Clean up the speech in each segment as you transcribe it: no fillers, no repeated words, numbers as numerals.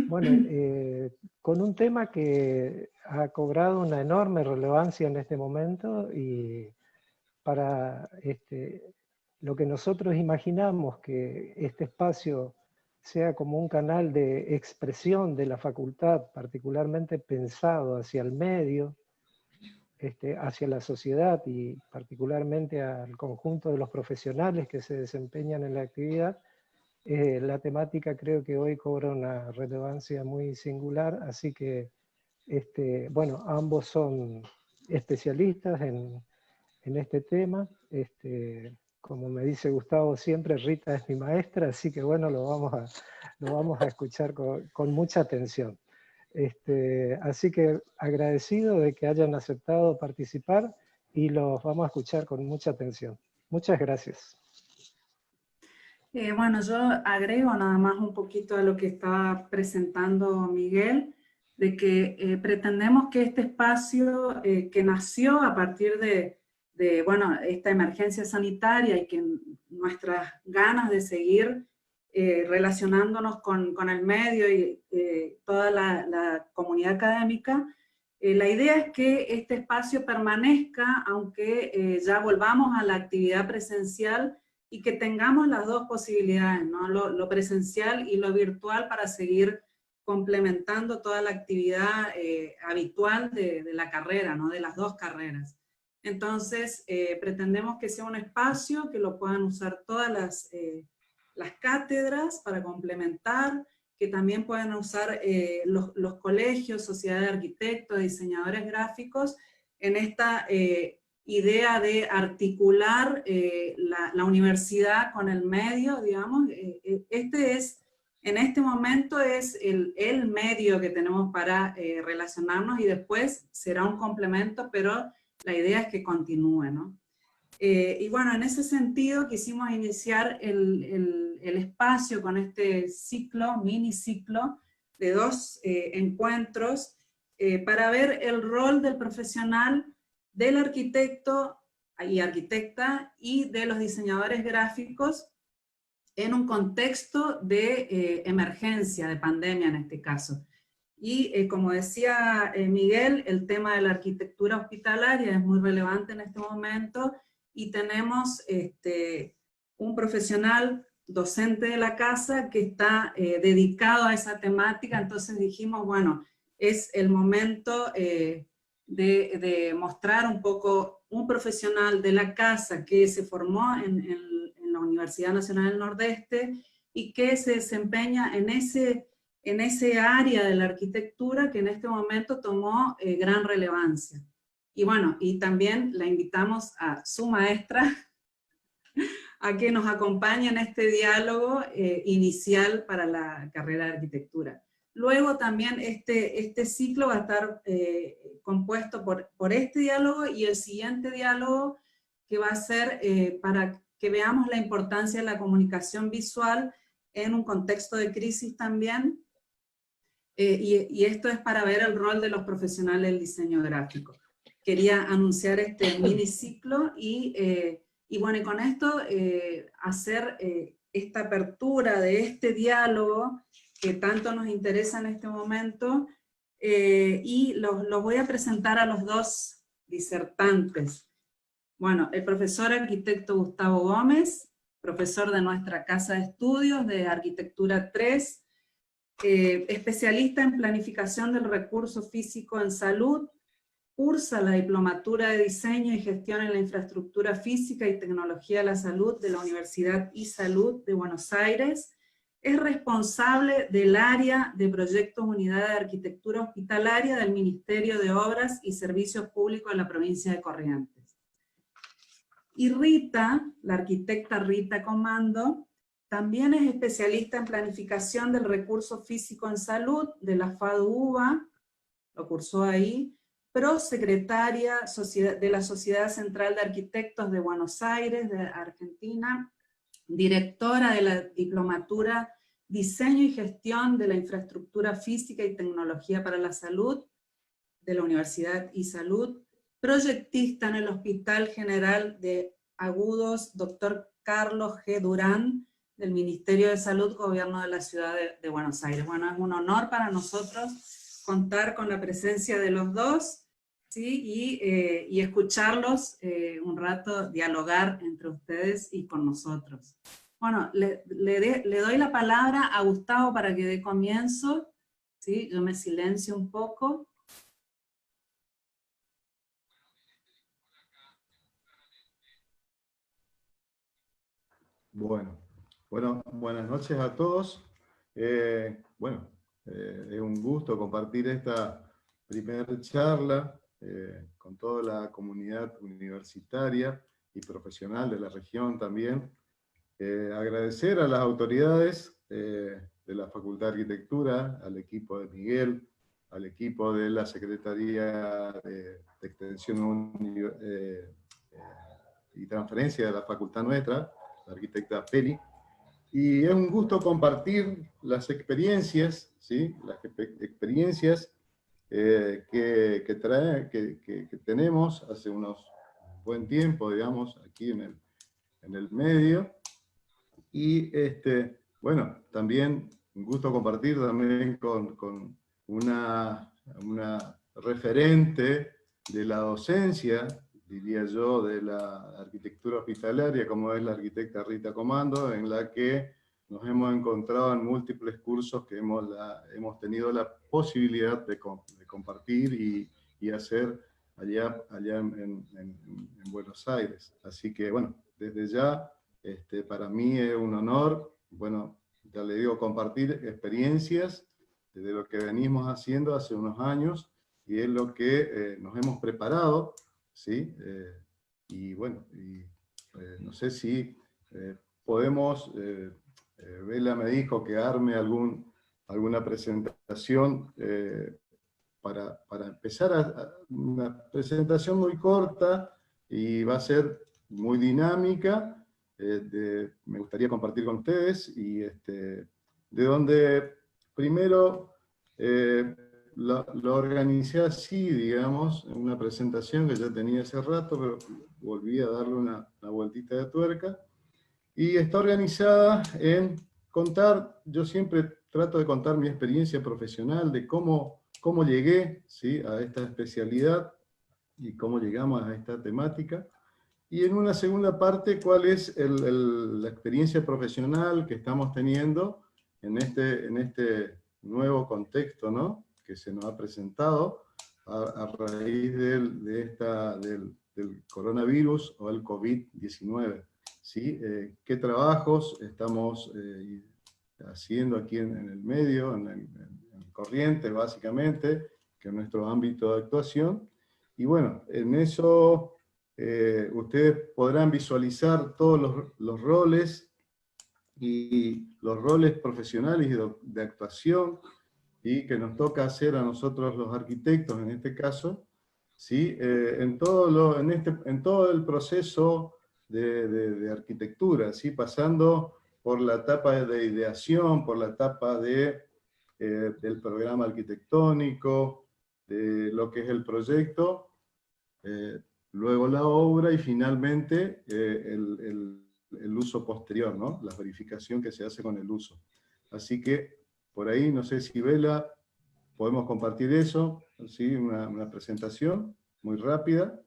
bueno, con un tema que ha cobrado una enorme relevancia en este momento y para lo que nosotros imaginamos que este espacio sea como un canal de expresión de la facultad, particularmente pensado hacia el medio, hacia la sociedad y particularmente al conjunto de los profesionales que se desempeñan en la actividad, la temática creo que hoy cobra una relevancia muy singular, así que, bueno, ambos son especialistas en este tema. Como me dice Gustavo siempre, Rita es mi maestra, así que bueno, lo vamos a escuchar con mucha atención. Así que agradecido de que hayan aceptado participar y los vamos a escuchar con mucha atención. Muchas gracias. Bueno, yo agrego nada más un poquito a lo que estaba presentando Miguel, de que pretendemos que este espacio que nació a partir de bueno, esta emergencia sanitaria y que nuestras ganas de seguir relacionándonos con el medio y toda la comunidad académica, la idea es que este espacio permanezca, aunque ya volvamos a la actividad presencial, y que tengamos las dos posibilidades, ¿no? Lo presencial y lo virtual para seguir complementando toda la actividad habitual de la carrera, ¿no? De las dos carreras. Entonces, pretendemos que sea un espacio que lo puedan usar todas las cátedras para complementar, que también puedan usar los colegios, sociedad de arquitectos, diseñadores gráficos, en esta idea de articular la universidad con el medio, digamos. En este momento es el medio que tenemos para relacionarnos, y después será un complemento, pero la idea es que continúe, ¿no? Y bueno, en ese sentido quisimos iniciar el espacio con este ciclo, mini ciclo, de 2 encuentros para ver el rol del profesional, del arquitecto y arquitecta y de los diseñadores gráficos en un contexto de emergencia, de pandemia en este caso. Y como decía Miguel, el tema de la arquitectura hospitalaria es muy relevante en este momento, y tenemos un profesional docente de la casa que está dedicado a esa temática. Entonces dijimos, bueno, es el momento de mostrar un poco un profesional de la casa que se formó en la Universidad Nacional del Nordeste y que se desempeña en ese área de la arquitectura que en este momento tomó gran relevancia. Y bueno, y también la invitamos a su maestra a que nos acompañe en este diálogo inicial para la carrera de arquitectura. Luego también este ciclo va a estar compuesto por este diálogo y el siguiente diálogo, que va a ser para que veamos la importancia de la comunicación visual en un contexto de crisis también. Y esto es para ver el rol de los profesionales del diseño gráfico. Quería anunciar este mini ciclo y bueno, y con esto hacer esta apertura de este diálogo que tanto nos interesa en este momento, y los voy a presentar a los dos disertantes. Bueno, el profesor arquitecto Gustavo Gómez, profesor de nuestra Casa de Estudios de Arquitectura 3, especialista en planificación del recurso físico en salud, cursa la diplomatura de diseño y gestión en la infraestructura física y tecnología de la salud de la Universidad iSalud de Buenos Aires, es responsable del área de proyectos Unidad de Arquitectura Hospitalaria del Ministerio de Obras y Servicios Públicos de la provincia de Corrientes. Y Rita, la arquitecta Rita Comando, también es especialista en planificación del recurso físico en salud de la FADU-UBA, lo cursó ahí, prosecretaria de la Sociedad Central de Arquitectos de Buenos Aires, de Argentina, directora de la Diplomatura Diseño y Gestión de la Infraestructura Física y Tecnología para la Salud de la Universidad iSalud, proyectista en el Hospital General de Agudos Dr. Carlos G. Durán del Ministerio de Salud, Gobierno de la Ciudad de Buenos Aires. Bueno, es un honor para nosotros contar con la presencia de los dos, ¿sí? Y escucharlos un rato, dialogar entre ustedes y con nosotros. Bueno, le doy la palabra a Gustavo para que dé comienzo, ¿sí? Yo me silencio un poco. Bueno, buenas noches a todos. Es un gusto compartir esta primera charla con toda la comunidad universitaria y profesional de la región también. Agradecer a las autoridades de la Facultad de Arquitectura, al equipo de Miguel, al equipo de la Secretaría de Extensión y Transferencia de la facultad nuestra, la arquitecta Peli, y es un gusto compartir las experiencias, ¿sí? Las experiencias que tenemos hace unos buen tiempo, digamos, aquí en el medio, y bueno, también un gusto compartir también con una referente de la docencia, diría yo, de la arquitectura hospitalaria, como es la arquitecta Rita Comando, en la que nos hemos encontrado en múltiples cursos que hemos tenido la posibilidad de compartir y hacer allá en Buenos Aires. Así que, bueno, desde ya, para mí es un honor, bueno, ya le digo, compartir experiencias de lo que venimos haciendo hace unos años, y es lo que nos hemos preparado, ¿sí? Y bueno, no sé si podemos, Bela me dijo que arme alguna presentación para empezar una presentación muy corta, y va a ser muy dinámica. Me gustaría compartir con ustedes, y de donde primero lo organicé así, digamos, en una presentación que ya tenía hace rato, pero volví a darle una vueltita de tuerca, y está organizada en contar. Yo siempre trato de contar mi experiencia profesional, de cómo llegué, ¿sí?, a esta especialidad, y cómo llegamos a esta temática. Y en una segunda parte, cuál es la experiencia profesional que estamos teniendo en este nuevo contexto, ¿no?, que se nos ha presentado a raíz del coronavirus o el COVID-19. ¿Sí? ¿Qué trabajos estamos haciendo aquí en el medio, en Corrientes, básicamente, que es nuestro ámbito de actuación? Y bueno, en eso ustedes podrán visualizar todos los roles, y los roles profesionales y de actuación, y que nos toca hacer a nosotros los arquitectos en este caso, ¿sí? En todo el proceso de arquitectura, ¿sí? Pasando por la etapa de ideación, por la etapa del programa arquitectónico, de lo que es el proyecto, luego la obra, y finalmente el uso posterior, ¿no?, la verificación que se hace con el uso. Así que, por ahí, no sé si Bela, podemos compartir eso, ¿sí? Una presentación muy rápida.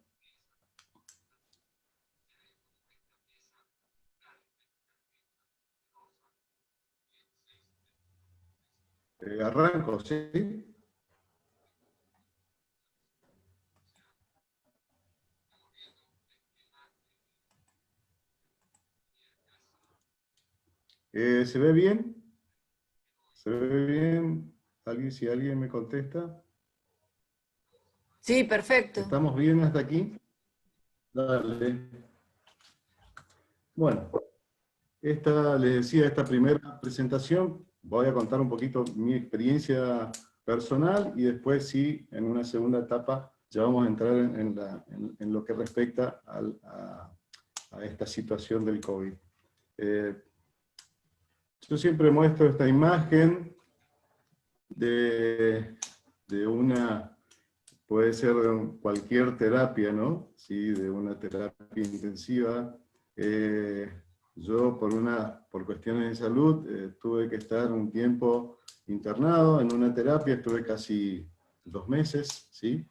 Arranco, ¿sí? ¿Se ve bien? ¿Se ve bien? Si alguien me contesta. Sí, perfecto. ¿Estamos bien hasta aquí? Dale. Bueno, les decía, esta primera presentación, voy a contar un poquito mi experiencia personal, y después sí, en una segunda etapa, ya vamos a entrar en lo que respecta a esta situación del COVID. Yo siempre muestro esta imagen de puede ser cualquier terapia, ¿no? Sí, de una terapia intensiva. yo por cuestiones de salud tuve que estar un tiempo internado en una terapia, estuve casi 2 meses, ¿sí?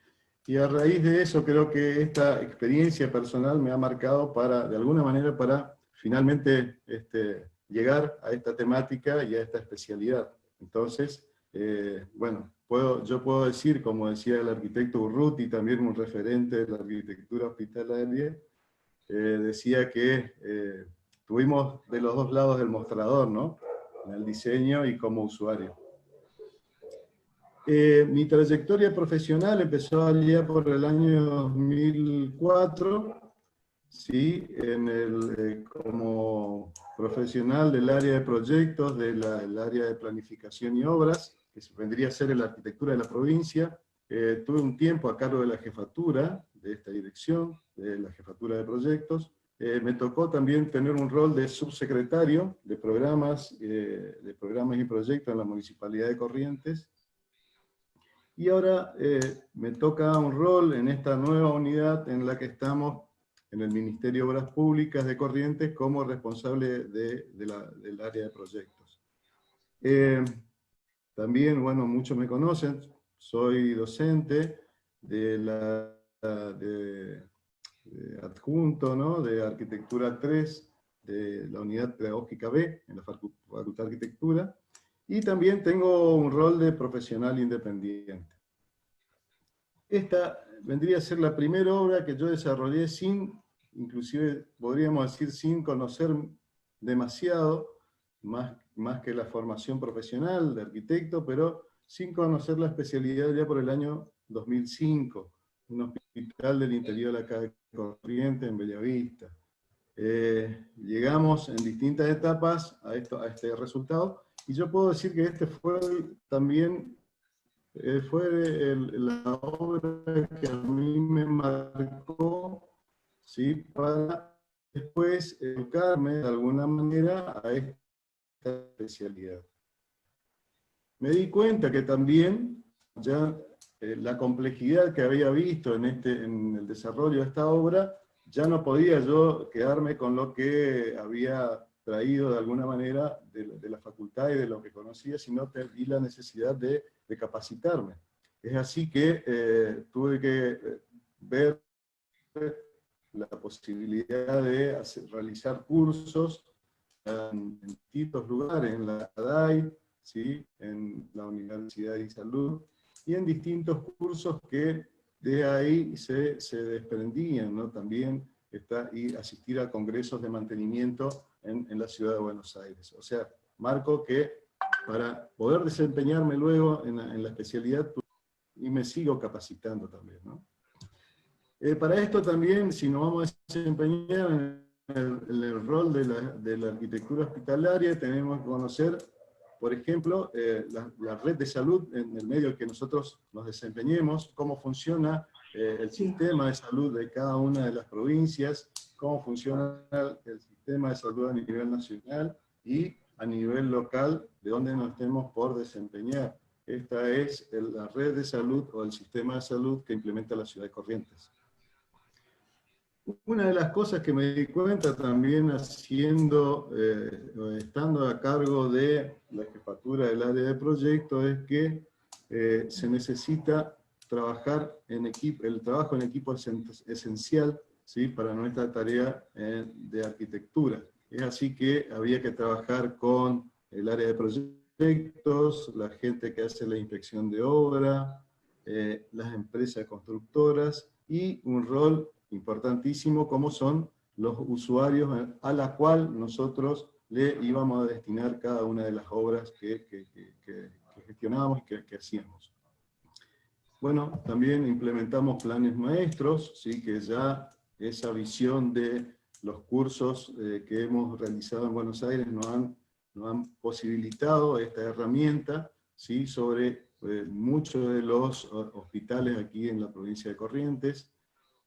Y a raíz de eso creo que esta experiencia personal me ha marcado de alguna manera para finalmente llegar a esta temática y a esta especialidad. Entonces, bueno, yo puedo decir, como decía el arquitecto Urruti, también un referente de la arquitectura hospitalaria, decía que tuvimos de los dos lados del mostrador, ¿no? En el diseño y como usuario. Mi trayectoria profesional empezó allá por el año 2004, ¿sí? Como profesional del área de proyectos, del área de planificación y obras, que vendría a ser la arquitectura de la provincia. Tuve un tiempo a cargo de la jefatura de esta dirección, de la jefatura de proyectos. Me tocó también tener un rol de subsecretario de programas y proyectos en la Municipalidad de Corrientes. Y ahora me toca un rol en esta nueva unidad en la que estamos en el Ministerio de Obras Públicas de Corrientes como responsable del área de proyectos. También, bueno, muchos me conocen, soy docente de adjunto, ¿no? De Arquitectura 3, de la Unidad Pedagógica B, en la Facultad de Arquitectura, y también tengo un rol de profesional independiente. Esta vendría a ser la primera obra que yo desarrollé inclusive podríamos decir sin conocer demasiado, más que la formación profesional de arquitecto, pero sin conocer la especialidad ya por el año 2005, un hospital del interior de acá de Corrientes, en Bellavista. Llegamos en distintas etapas a este resultado, y yo puedo decir que este fue también la obra que a mí me marcó, ¿sí? Para después educarme de alguna manera a esta especialidad. Me di cuenta que también ya la complejidad que había visto en el desarrollo de esta obra, ya no podía yo quedarme con lo que había traído de alguna manera de la facultad y de lo que conocía, sino que vi la necesidad de capacitarme. Es así que tuve que ver la posibilidad de realizar cursos en distintos lugares, en la ADAI, ¿sí? En la Universidad de Salud, y en distintos cursos que de ahí se desprendían, ¿no? También y asistir a congresos de mantenimiento en la ciudad de Buenos Aires. O sea, marco que para poder desempeñarme luego en la especialidad, y me sigo capacitando también, ¿no? Para esto también, si nos vamos a desempeñar en el rol de la arquitectura hospitalaria, tenemos que conocer, por ejemplo, la red de salud en el medio en que nosotros nos desempeñemos, cómo funciona el sistema de salud de cada una de las provincias, cómo funciona el sistema de salud a nivel nacional y a nivel local, de donde nos estemos por desempeñar. Esta es la red de salud o el sistema de salud que implementa la ciudad de Corrientes. Una de las cosas que me di cuenta también estando a cargo de la jefatura del área de proyectos, es que se necesita trabajar en equipo. El trabajo en equipo es esencial, ¿sí? Para nuestra tarea de arquitectura. Es así que había que trabajar con el área de proyectos, la gente que hace la inspección de obra, las empresas constructoras, y un rol importantísimo como son los usuarios a la cual nosotros le íbamos a destinar cada una de las obras que gestionábamos y que hacíamos. Bueno, también implementamos planes maestros, ¿sí? Que ya esa visión de los cursos que hemos realizado en Buenos Aires nos han posibilitado esta herramienta, ¿sí? Sobre muchos de los hospitales aquí en la provincia de Corrientes,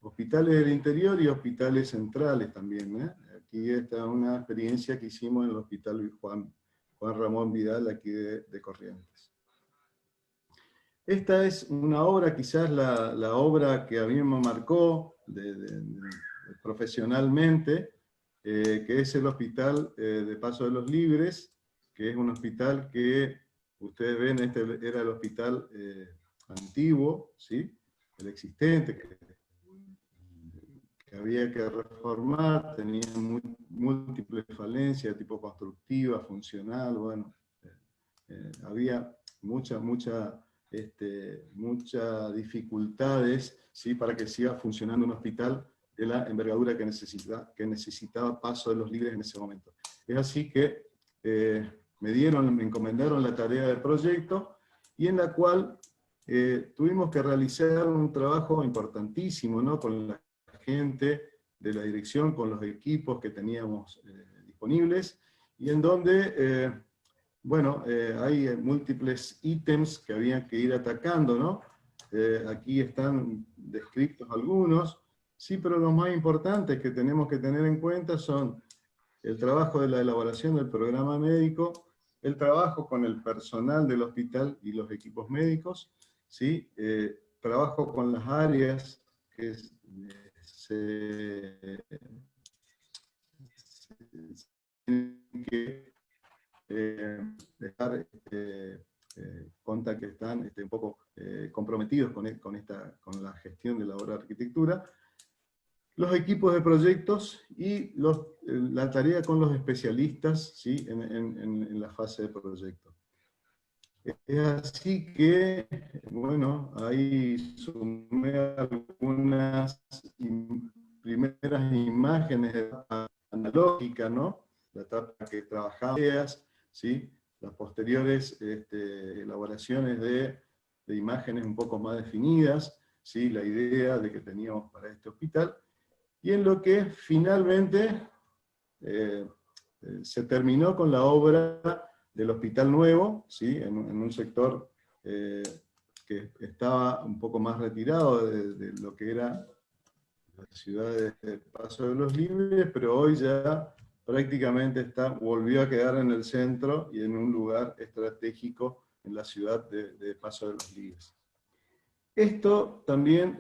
hospitales del interior y hospitales centrales también, ¿eh? Aquí está una experiencia que hicimos en el Hospital Juan Ramón Vidal, aquí de Corrientes. Esta es una obra, quizás la obra que a mí me marcó profesionalmente, que es el hospital de Paso de los Libres, que es un hospital que, ustedes ven, este era el hospital antiguo, ¿sí? El existente, que había que reformar, tenía múltiples falencias, tipo constructiva, funcional, bueno, había muchas dificultades, ¿sí? Para que siga funcionando un hospital de la envergadura que necesitaba Paso de los Libres en ese momento. Es así que me encomendaron la tarea del proyecto, y en la cual tuvimos que realizar un trabajo importantísimo, ¿no? Con la gente de la dirección, con los equipos que teníamos disponibles, y en donde, bueno, hay múltiples ítems que había que ir atacando, ¿no? Aquí están descritos algunos, sí, pero los más importantes que tenemos que tener en cuenta son el trabajo de la elaboración del programa médico, el trabajo con el personal del hospital y los equipos médicos, ¿sí? Trabajo con las áreas que tienen que dejar conta que están un poco comprometidos con la gestión de la obra de arquitectura, los equipos de proyectos y la tarea con los especialistas, ¿sí? en la fase de proyecto. Es así que, bueno, ahí sumé algunas primeras imágenes de etapa analógica, ¿no? La etapa que trabajaba ideas, ¿sí? Las posteriores elaboraciones de imágenes un poco más definidas, ¿sí? La idea de que teníamos para este hospital, y en lo que finalmente se terminó con la obra del Hospital Nuevo, ¿sí? en un sector que estaba un poco más retirado de lo que era la ciudad de Paso de los Libres, pero hoy ya prácticamente volvió a quedar en el centro y en un lugar estratégico en la ciudad de Paso de los Libres. Esto también,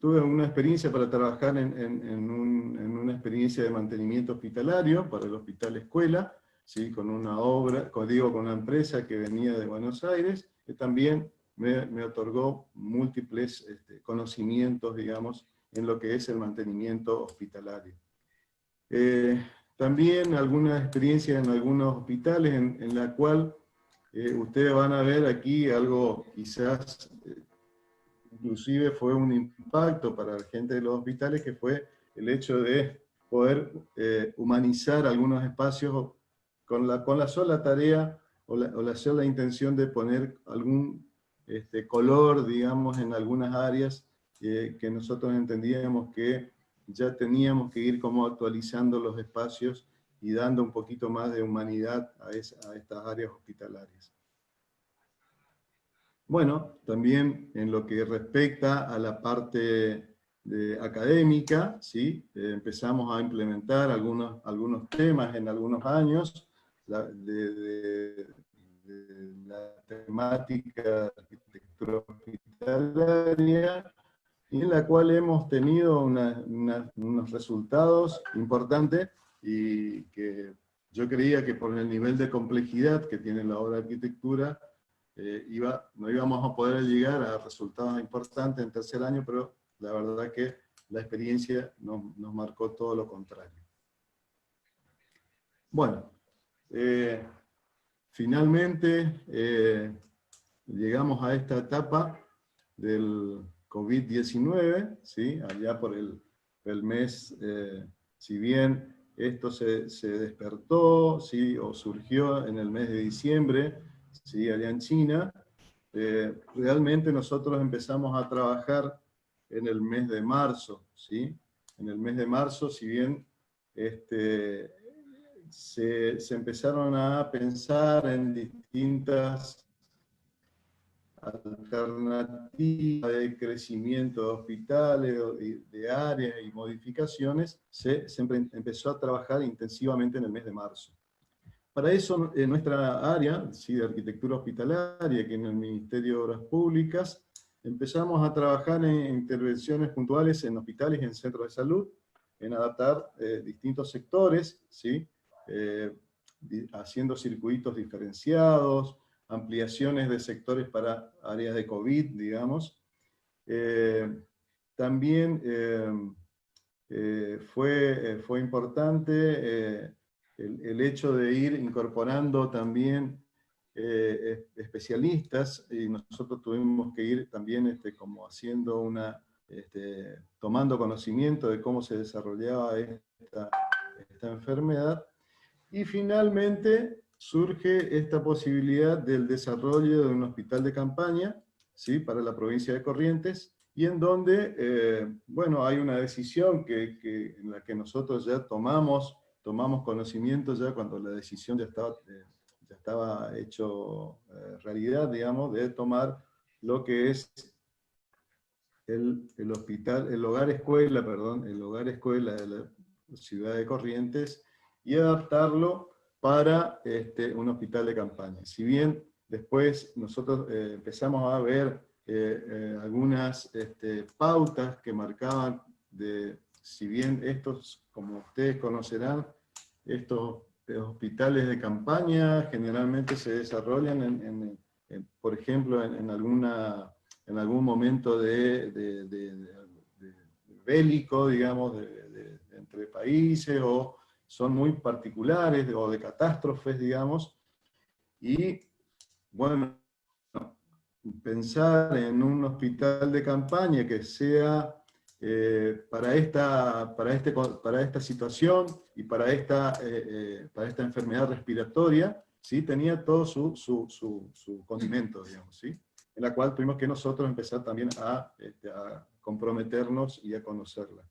tuve una experiencia para trabajar en una experiencia de mantenimiento hospitalario para el Hospital Escuela, ¿sí? Con una obra, con una empresa que venía de Buenos Aires, que también me otorgó múltiples conocimientos, digamos, en lo que es el mantenimiento hospitalario. También alguna experiencia en algunos hospitales en la cual ustedes van a ver aquí algo quizás, inclusive fue un impacto para la gente de los hospitales, que fue el hecho de poder humanizar algunos espacios con la sola tarea o la sola intención de poner algún color, digamos, en algunas áreas que nosotros entendíamos que ya teníamos que ir como actualizando los espacios y dando un poquito más de humanidad a estas áreas hospitalarias. Bueno, también en lo que respecta a la parte académica, ¿sí? Empezamos a implementar algunos temas en algunos años de la temática de arquitectura hospitalaria, y en la cual hemos tenido unos resultados importantes, y que yo creía que por el nivel de complejidad que tiene la obra de arquitectura, no íbamos a poder llegar a resultados importantes en tercer año, pero la verdad que la experiencia nos marcó todo lo contrario. Bueno, finalmente llegamos a esta etapa del COVID-19, ¿sí? Allá por el mes, si bien esto se despertó, ¿sí? O surgió en el mes de diciembre, ¿sí? Allá en China, realmente nosotros empezamos a trabajar en el mes de marzo, ¿sí? En el mes de marzo, si bien se empezaron a pensar en distintas alternativas de crecimiento de hospitales, de áreas y modificaciones, se empezó a trabajar intensivamente en el mes de marzo. Para eso, en nuestra área, ¿sí? De arquitectura hospitalaria, que en el Ministerio de Obras Públicas, empezamos a trabajar en intervenciones puntuales en hospitales y en centros de salud, en adaptar distintos sectores, ¿sí? Haciendo circuitos diferenciados, ampliaciones de sectores para áreas de COVID, digamos. También fue importante el hecho de ir incorporando también especialistas, y nosotros tuvimos que ir también como haciendo tomando conocimiento de cómo se desarrollaba esta enfermedad, y finalmente surge esta posibilidad del desarrollo de un hospital de campaña, ¿sí? Para la provincia de Corrientes, y en donde, bueno, hay una decisión en la que nosotros ya tomamos conocimiento ya cuando la decisión ya estaba hecho realidad, digamos, de tomar lo que es el hogar escuela de la ciudad de Corrientes, y adaptarlo para un hospital de campaña. Si bien después nosotros empezamos a ver algunas pautas que marcaban si bien estos, como ustedes conocerán, estos hospitales de campaña generalmente se desarrollan por ejemplo, en algún momento bélico, digamos, entre países, o son muy particulares, o de catástrofes, digamos, y bueno, pensar en un hospital de campaña que sea para esta situación y para esta enfermedad respiratoria, ¿sí? Tenía todo su condimento, digamos, ¿sí? En la cual tuvimos que nosotros empezar también a comprometernos y a conocerla.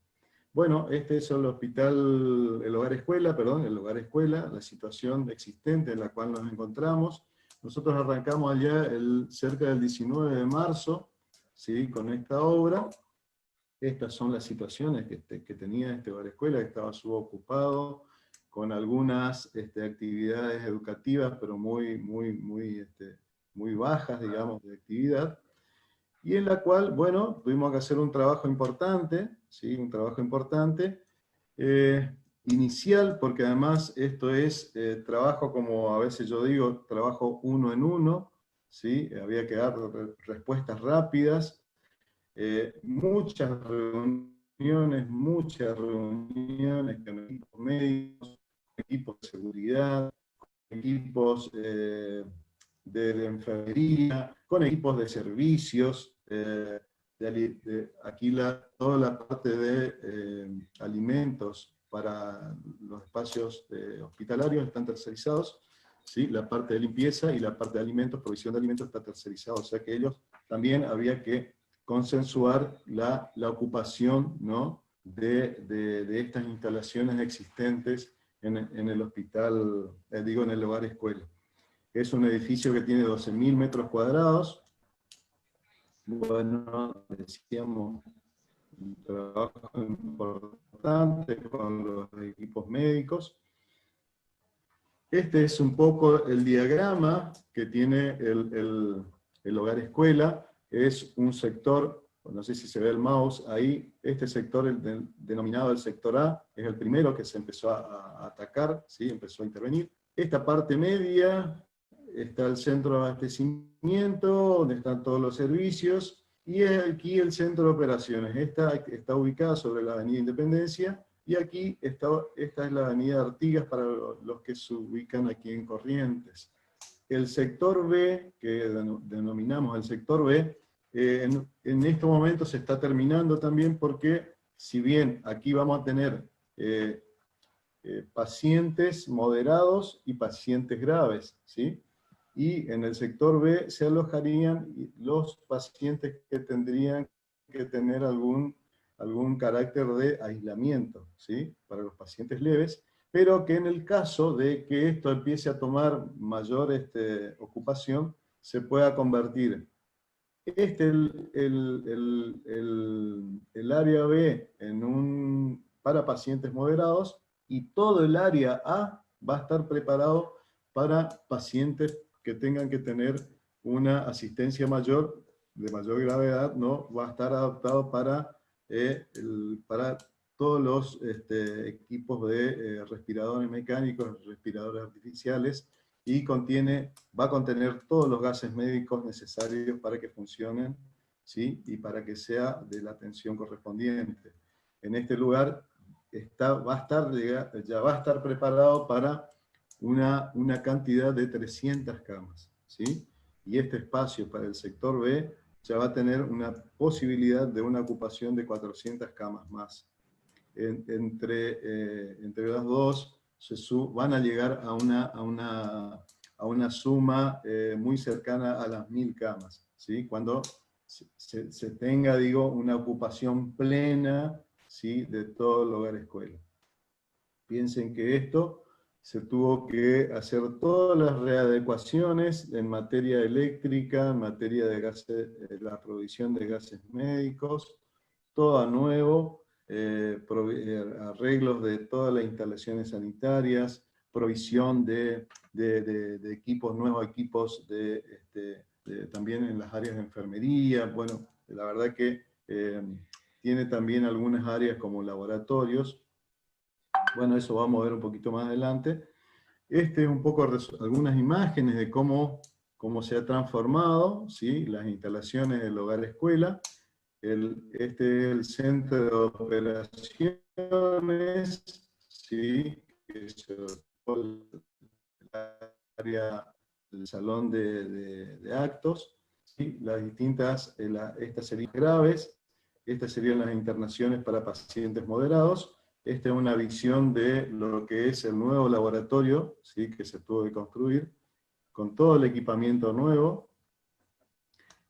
Bueno, este es el hogar escuela, la situación existente en la cual nos encontramos. Nosotros arrancamos allá cerca del 19 de marzo, ¿sí? Con esta obra. Estas son las situaciones que tenía este hogar escuela, que estaba subocupado, con algunas actividades educativas, pero muy bajas, digamos, de actividad, y en la cual, bueno, tuvimos que hacer un trabajo importante, ¿sí? Un trabajo importante, inicial, porque además esto es trabajo, como a veces yo digo, trabajo uno en uno, ¿sí? Había que dar respuestas rápidas, muchas reuniones con equipos médicos, equipos de seguridad, equipos de enfermería, con equipos de servicios, aquí toda la parte de alimentos para los espacios hospitalarios están tercerizados, ¿sí? La parte de limpieza y la parte de alimentos, provisión de alimentos, está tercerizada, o sea que ellos también había que consensuar la ocupación, ¿no? de estas instalaciones existentes en el hospital, en el hogar escuela. Es un edificio que tiene 12.000 metros cuadrados. Bueno, decíamos, un trabajo importante con los equipos médicos. Este es un poco el diagrama que tiene el hogar escuela. Es un sector, no sé si se ve el mouse ahí, este sector, denominado el sector A, es el primero que se empezó a atacar, ¿sí? Empezó a intervenir. Esta parte media está el centro de abastecimiento, donde están todos los servicios, y aquí el centro de operaciones. Esta está ubicada sobre la Avenida Independencia, y aquí esta es la Avenida Artigas para los que se ubican aquí en Corrientes. El sector B, que denominamos el sector B, en este momento se está terminando también, porque si bien aquí vamos a tener pacientes moderados y pacientes graves, ¿sí? Y en el sector B se alojarían los pacientes que tendrían que tener algún carácter de aislamiento, ¿sí? Para los pacientes leves, pero que en el caso de que esto empiece a tomar mayor ocupación, se pueda convertir el área B para pacientes moderados, y todo el área A va a estar preparado para pacientes que tengan que tener una asistencia mayor, de mayor gravedad, ¿no? Va a estar adaptado para todos los equipos de respiradores mecánicos, respiradores artificiales, y va a contener todos los gases médicos necesarios para que funcionen, ¿sí? Y para que sea de la atención correspondiente. En este lugar ya va a estar preparado para una cantidad de 300 camas, ¿sí? Y este espacio para el sector B ya va a tener una posibilidad de una ocupación de 400 camas más. Entre las dos van a llegar a una suma muy cercana a las 1000 camas, ¿sí? Cuando se tenga, digo, una ocupación plena, ¿sí? De todo el hogar escuela. Piensen que esto se tuvo que hacer todas las readecuaciones en materia eléctrica, en materia de gases, la provisión de gases médicos, todo a nuevo, arreglos de todas las instalaciones sanitarias, provisión de equipos, nuevos equipos también en las áreas de enfermería. Bueno, la verdad que tiene también algunas áreas como laboratorios. Bueno, eso vamos a ver un poquito más adelante. Es un poco algunas imágenes de cómo se ha transformado, ¿sí? Las instalaciones del hogar escuela. Este es el centro de operaciones, ¿sí? Que es el área del salón de actos, ¿sí? Las distintas, estas serían graves, estas serían las internaciones para pacientes moderados. Esta es una visión de lo que es el nuevo laboratorio, ¿sí? Que se tuvo que construir, con todo el equipamiento nuevo.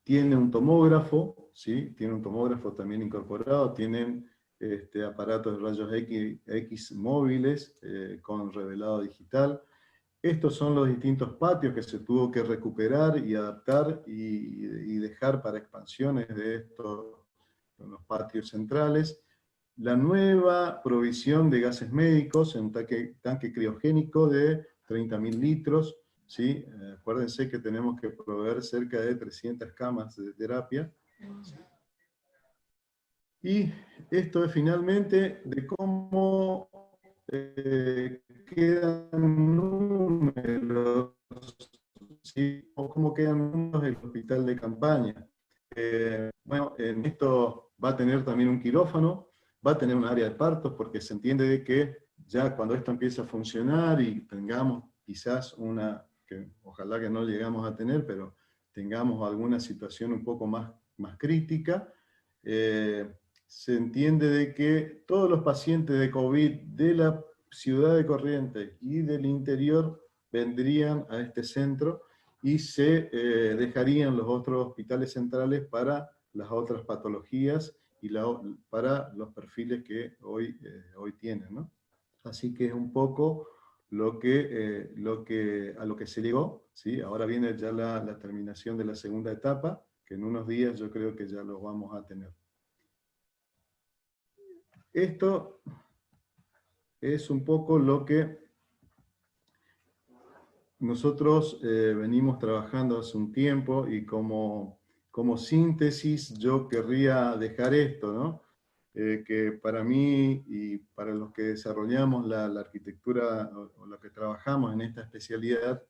Tiene un tomógrafo, ¿sí? Tiene un tomógrafo también incorporado, tienen aparatos de rayos X móviles con revelado digital. Estos son los distintos patios que se tuvo que recuperar y adaptar y dejar para expansiones de estos, los patios centrales. La nueva provisión de gases médicos en un tanque criogénico de 30.000 litros, ¿sí? Acuérdense que tenemos que proveer cerca de 300 camas de terapia. Y esto es finalmente de cómo quedan números, ¿sí? O cómo quedan números del hospital de campaña. Bueno, en esto va a tener también un quirófano, va a tener un área de partos, porque se entiende de que ya cuando esto empiece a funcionar y tengamos quizás que ojalá que no llegamos a tener, pero tengamos alguna situación un poco más crítica, se entiende de que todos los pacientes de COVID de la ciudad de Corrientes y del interior vendrían a este centro y se dejarían los otros hospitales centrales para las otras patologías y para los perfiles que hoy tienen, ¿no? Así que es un poco a lo que se llegó, ¿sí? Ahora viene ya la terminación de la segunda etapa, que en unos días yo creo que ya lo vamos a tener. Esto es un poco lo que nosotros venimos trabajando hace un tiempo, y como síntesis yo querría dejar esto, ¿no? Que para mí y para los que desarrollamos la arquitectura o los que trabajamos en esta especialidad,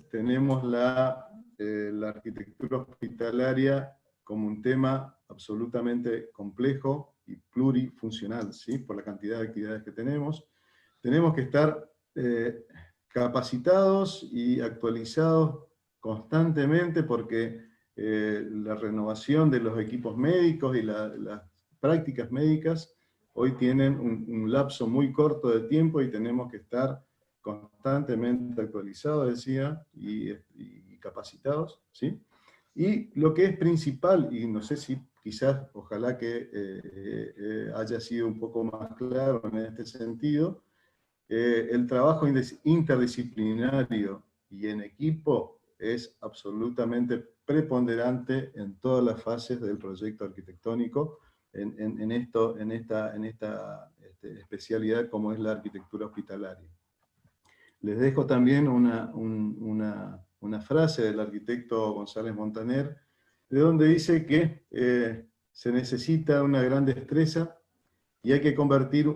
tenemos la arquitectura hospitalaria como un tema absolutamente complejo y plurifuncional, ¿sí? Por la cantidad de actividades que tenemos. Tenemos que estar capacitados y actualizados constantemente, porque la renovación de los equipos médicos y las prácticas médicas hoy tienen un lapso muy corto de tiempo, y tenemos que estar constantemente actualizados, decía, y capacitados, ¿sí? Y lo que es principal, y no sé si quizás, ojalá que haya sido un poco más claro en este sentido, el trabajo interdisciplinario y en equipo es absolutamente preponderante en todas las fases del proyecto arquitectónico, en esta especialidad como es la arquitectura hospitalaria. Les dejo también una frase del arquitecto González Montaner, de donde dice que se necesita una gran destreza y hay que convertir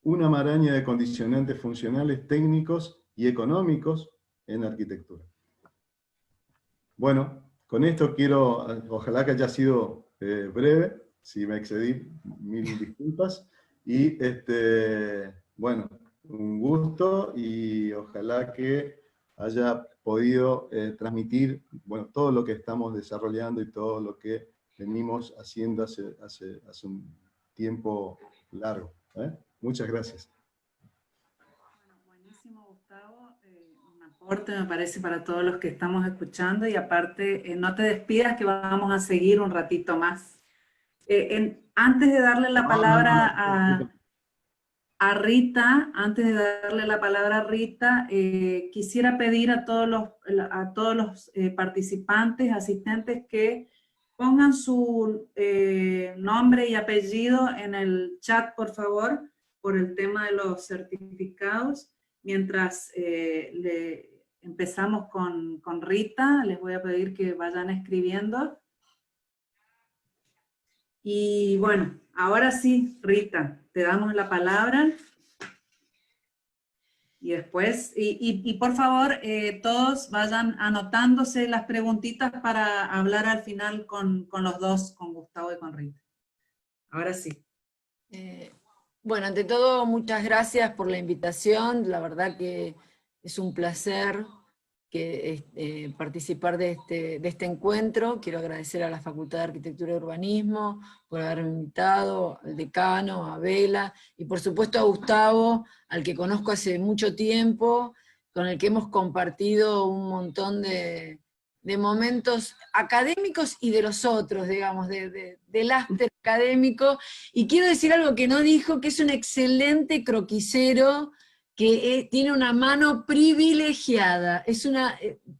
una maraña de condicionantes funcionales, técnicos y económicos en arquitectura. Bueno, con esto quiero, ojalá que haya sido breve, si me excedí, mil disculpas, y bueno, un gusto y ojalá que haya podido transmitir, bueno, todo lo que estamos desarrollando y todo lo que venimos haciendo hace un tiempo largo. Muchas gracias. Bueno, buenísimo, Gustavo. Un aporte, me parece, para todos los que estamos escuchando, y aparte, no te despidas, que vamos a seguir un ratito más. Antes de darle la palabra a Rita, quisiera pedir a todos los participantes, asistentes, que pongan su nombre y apellido en el chat, por favor, por el tema de los certificados. Mientras empezamos con Rita, les voy a pedir que vayan escribiendo. Y bueno, ahora sí, Rita, te damos la palabra. Y después, y por favor, todos vayan anotándose las preguntitas para hablar al final con los dos, con Gustavo y con Rita. Ahora sí. Bueno, ante todo, muchas gracias por la invitación. La verdad que es un placer participar de este encuentro. Quiero agradecer a la Facultad de Arquitectura y Urbanismo por haberme invitado, al decano, a Bela, y por supuesto a Gustavo, al que conozco hace mucho tiempo, con el que hemos compartido un montón de momentos académicos y de los otros, digamos, del after académico. Y quiero decir algo que no dijo, que es un excelente croquisero, que tiene una mano privilegiada.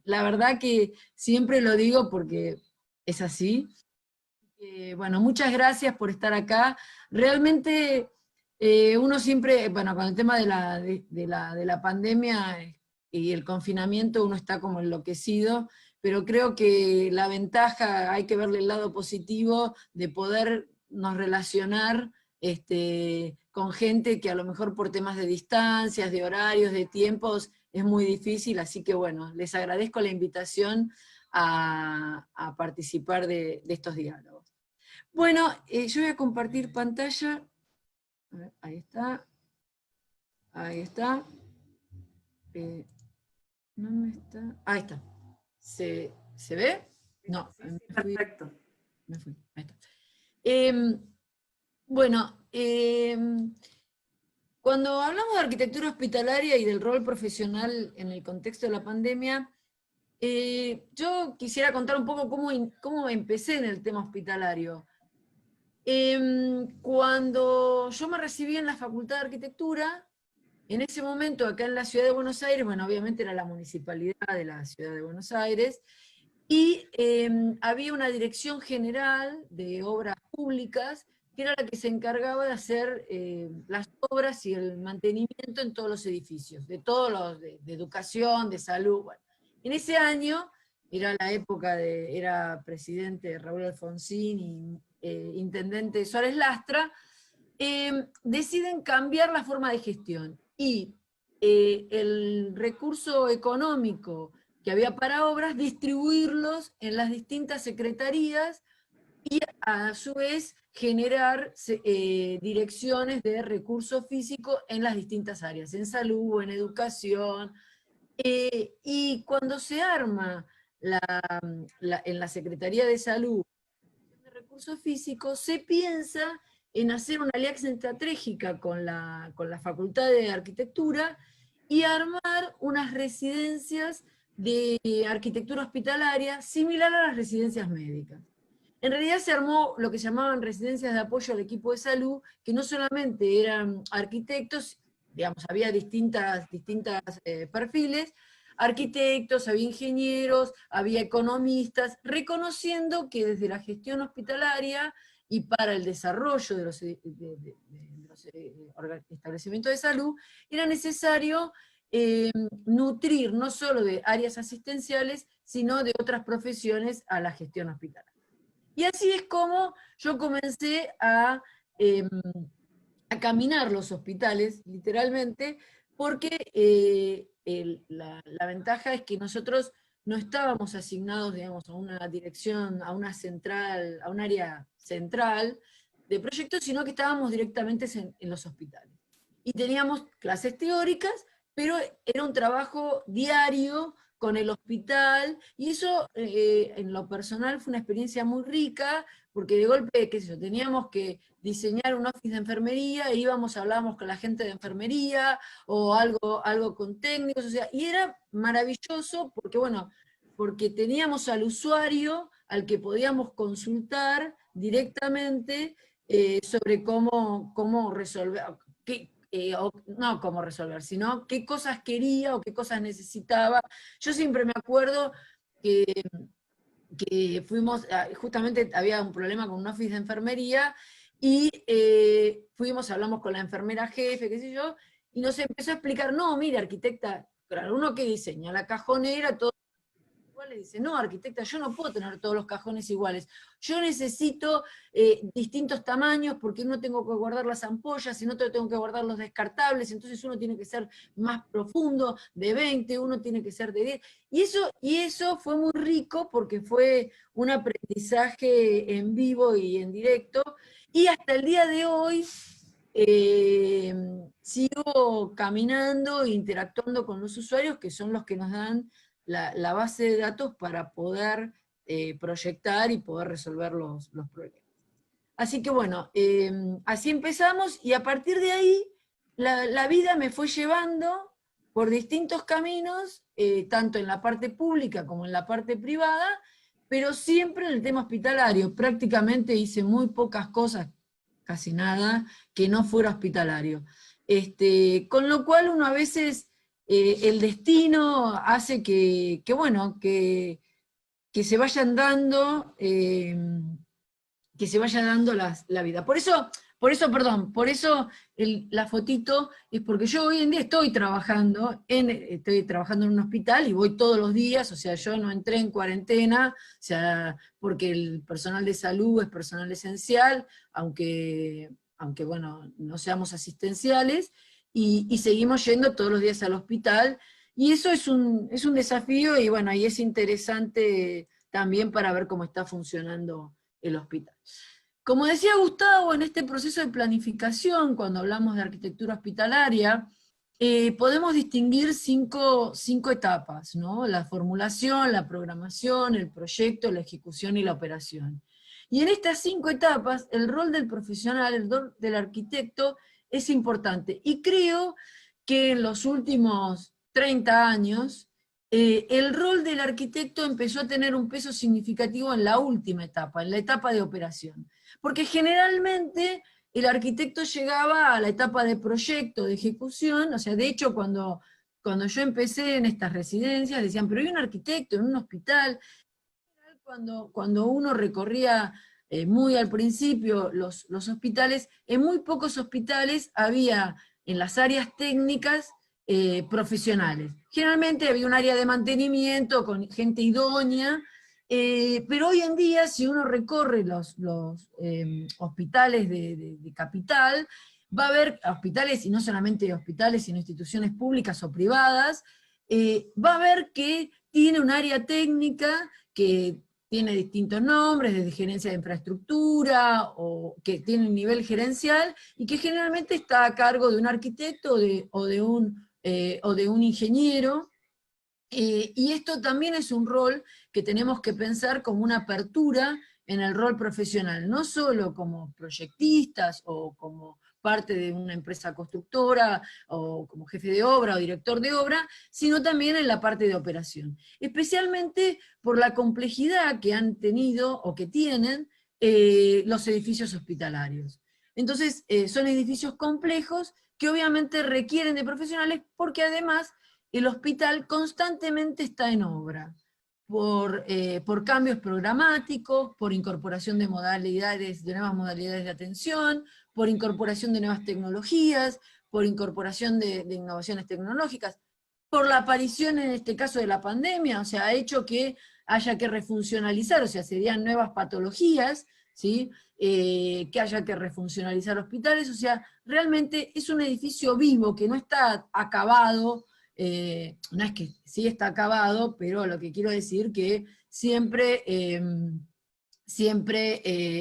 La verdad que siempre lo digo porque es así. Bueno, muchas gracias por estar acá. Realmente uno siempre, bueno, con el tema de la pandemia y el confinamiento, uno está como enloquecido, pero creo que la ventaja, hay que verle el lado positivo de podernos relacionar con gente que a lo mejor por temas de distancias, de horarios, de tiempos, es muy difícil, así que bueno, les agradezco la invitación a participar de estos diálogos. Bueno, yo voy a compartir pantalla. A ver, ahí está. Ahí está. No me está. Ahí está. ¿Se ve? No. Sí, perfecto. Me fui. Ahí está. Bueno, cuando hablamos de arquitectura hospitalaria y del rol profesional en el contexto de la pandemia, yo quisiera contar un poco cómo empecé en el tema hospitalario. Cuando yo me recibí en la Facultad de Arquitectura, en ese momento acá en la Ciudad de Buenos Aires, bueno, obviamente era la municipalidad de la Ciudad de Buenos Aires, y había una dirección general de obras públicas, que era la que se encargaba de hacer las obras y el mantenimiento en todos los edificios, de todos los, de educación, de salud. Bueno, en ese año, era la época era presidente Raúl Alfonsín y intendente Suárez Lastra, deciden cambiar la forma de gestión, y el recurso económico que había para obras, distribuirlos en las distintas secretarías, y a su vez generar direcciones de recursos físicos en las distintas áreas, en salud, en educación. Y cuando se arma en la Secretaría de Salud de recursos físicos, se piensa en hacer una alianza estratégica con la Facultad de Arquitectura y armar unas residencias de arquitectura hospitalaria similar a las residencias médicas. En realidad se armó lo que llamaban residencias de apoyo al equipo de salud, que no solamente eran arquitectos, digamos, había distintas perfiles, arquitectos, había ingenieros, había economistas, reconociendo que desde la gestión hospitalaria y para el desarrollo de los establecimientos de salud, era necesario nutrir no solo de áreas asistenciales, sino de otras profesiones a la gestión hospitalaria. Y así es como yo comencé a a caminar los hospitales, literalmente, porque la ventaja es que nosotros no estábamos asignados, digamos, a una dirección, a una central, a un área central de proyectos, sino que estábamos directamente en los hospitales. Y teníamos clases teóricas, pero era un trabajo diario con el hospital, y eso en lo personal fue una experiencia muy rica, porque de golpe, qué sé yo, teníamos que diseñar un office de enfermería, e íbamos, hablábamos con la gente de enfermería, o algo con técnicos, o sea, y era maravilloso, porque bueno, porque teníamos al usuario al que podíamos consultar directamente sobre cómo resolver, no cómo resolver, sino qué cosas quería o qué cosas necesitaba. Yo siempre me acuerdo que fuimos, justamente había un problema con un office de enfermería, y hablamos con la enfermera jefe, qué sé yo, y nos empezó a explicar, no, mire, arquitecta, claro, uno que diseña la cajonera, todo le dice, no, arquitecta, yo no puedo tener todos los cajones iguales. Yo necesito distintos tamaños, porque uno tengo que guardar las ampollas, en otro tengo que guardar los descartables, entonces uno tiene que ser más profundo, de 20, uno tiene que ser de 10. Y eso fue muy rico, porque fue un aprendizaje en vivo y en directo, y hasta el día de hoy sigo caminando e interactuando con los usuarios, que son los que nos dan la base de datos para poder proyectar y poder resolver los problemas. Así que bueno, así empezamos, y a partir de ahí la vida me fue llevando por distintos caminos, tanto en la parte pública como en la parte privada, pero siempre en el tema hospitalario. Prácticamente hice muy pocas cosas, casi nada, que no fuera hospitalario. Con lo cual uno a veces, el destino hace que se vayan dando, la vida. Por eso, la fotito es porque yo hoy en día estoy trabajando en un hospital, y voy todos los días, o sea, yo no entré en cuarentena, o sea, porque el personal de salud es personal esencial, aunque bueno, no seamos asistenciales, y seguimos yendo todos los días al hospital, y eso es un desafío, y bueno, ahí es interesante también para ver cómo está funcionando el hospital. Como decía Gustavo, en este proceso de planificación, cuando hablamos de arquitectura hospitalaria, podemos distinguir cinco etapas, ¿no? La formulación, la programación, el proyecto, la ejecución y la operación. Y en estas 5 etapas, el rol del profesional, el rol del arquitecto, es importante. Y creo que en los últimos 30 años, el rol del arquitecto empezó a tener un peso significativo en la última etapa, en la etapa de operación. Porque generalmente el arquitecto llegaba a la etapa de proyecto, de ejecución, o sea, de hecho cuando yo empecé en estas residencias, decían, pero hay un arquitecto en un hospital. Cuando uno recorría muy al principio los hospitales, en muy pocos hospitales había en las áreas técnicas profesionales. Generalmente había un área de mantenimiento con gente idónea, pero hoy en día, si uno recorre los hospitales de capital, va a ver hospitales, y no solamente hospitales, sino instituciones públicas o privadas, va a ver que tiene un área técnica que tiene distintos nombres, desde gerencia de infraestructura, o que tiene un nivel gerencial, y que generalmente está a cargo de un arquitecto o de un ingeniero. Y esto también es un rol que tenemos que pensar como una apertura en el rol profesional, no solo como proyectistas o como parte de una empresa constructora, o como jefe de obra o director de obra, sino también en la parte de operación. Especialmente por la complejidad que han tenido o que tienen los edificios hospitalarios. Entonces, son edificios complejos que obviamente requieren de profesionales, porque además el hospital constantemente está en obra, por cambios programáticos, por incorporación de nuevas modalidades de atención, por incorporación de nuevas tecnologías, por incorporación de innovaciones tecnológicas, por la aparición en este caso de la pandemia, o sea, ha hecho que haya que refuncionalizar, o sea, serían nuevas patologías, ¿sí? que haya que refuncionalizar hospitales, o sea, realmente es un edificio vivo que no está acabado, no es que sí está acabado, pero lo que quiero decir que siempre,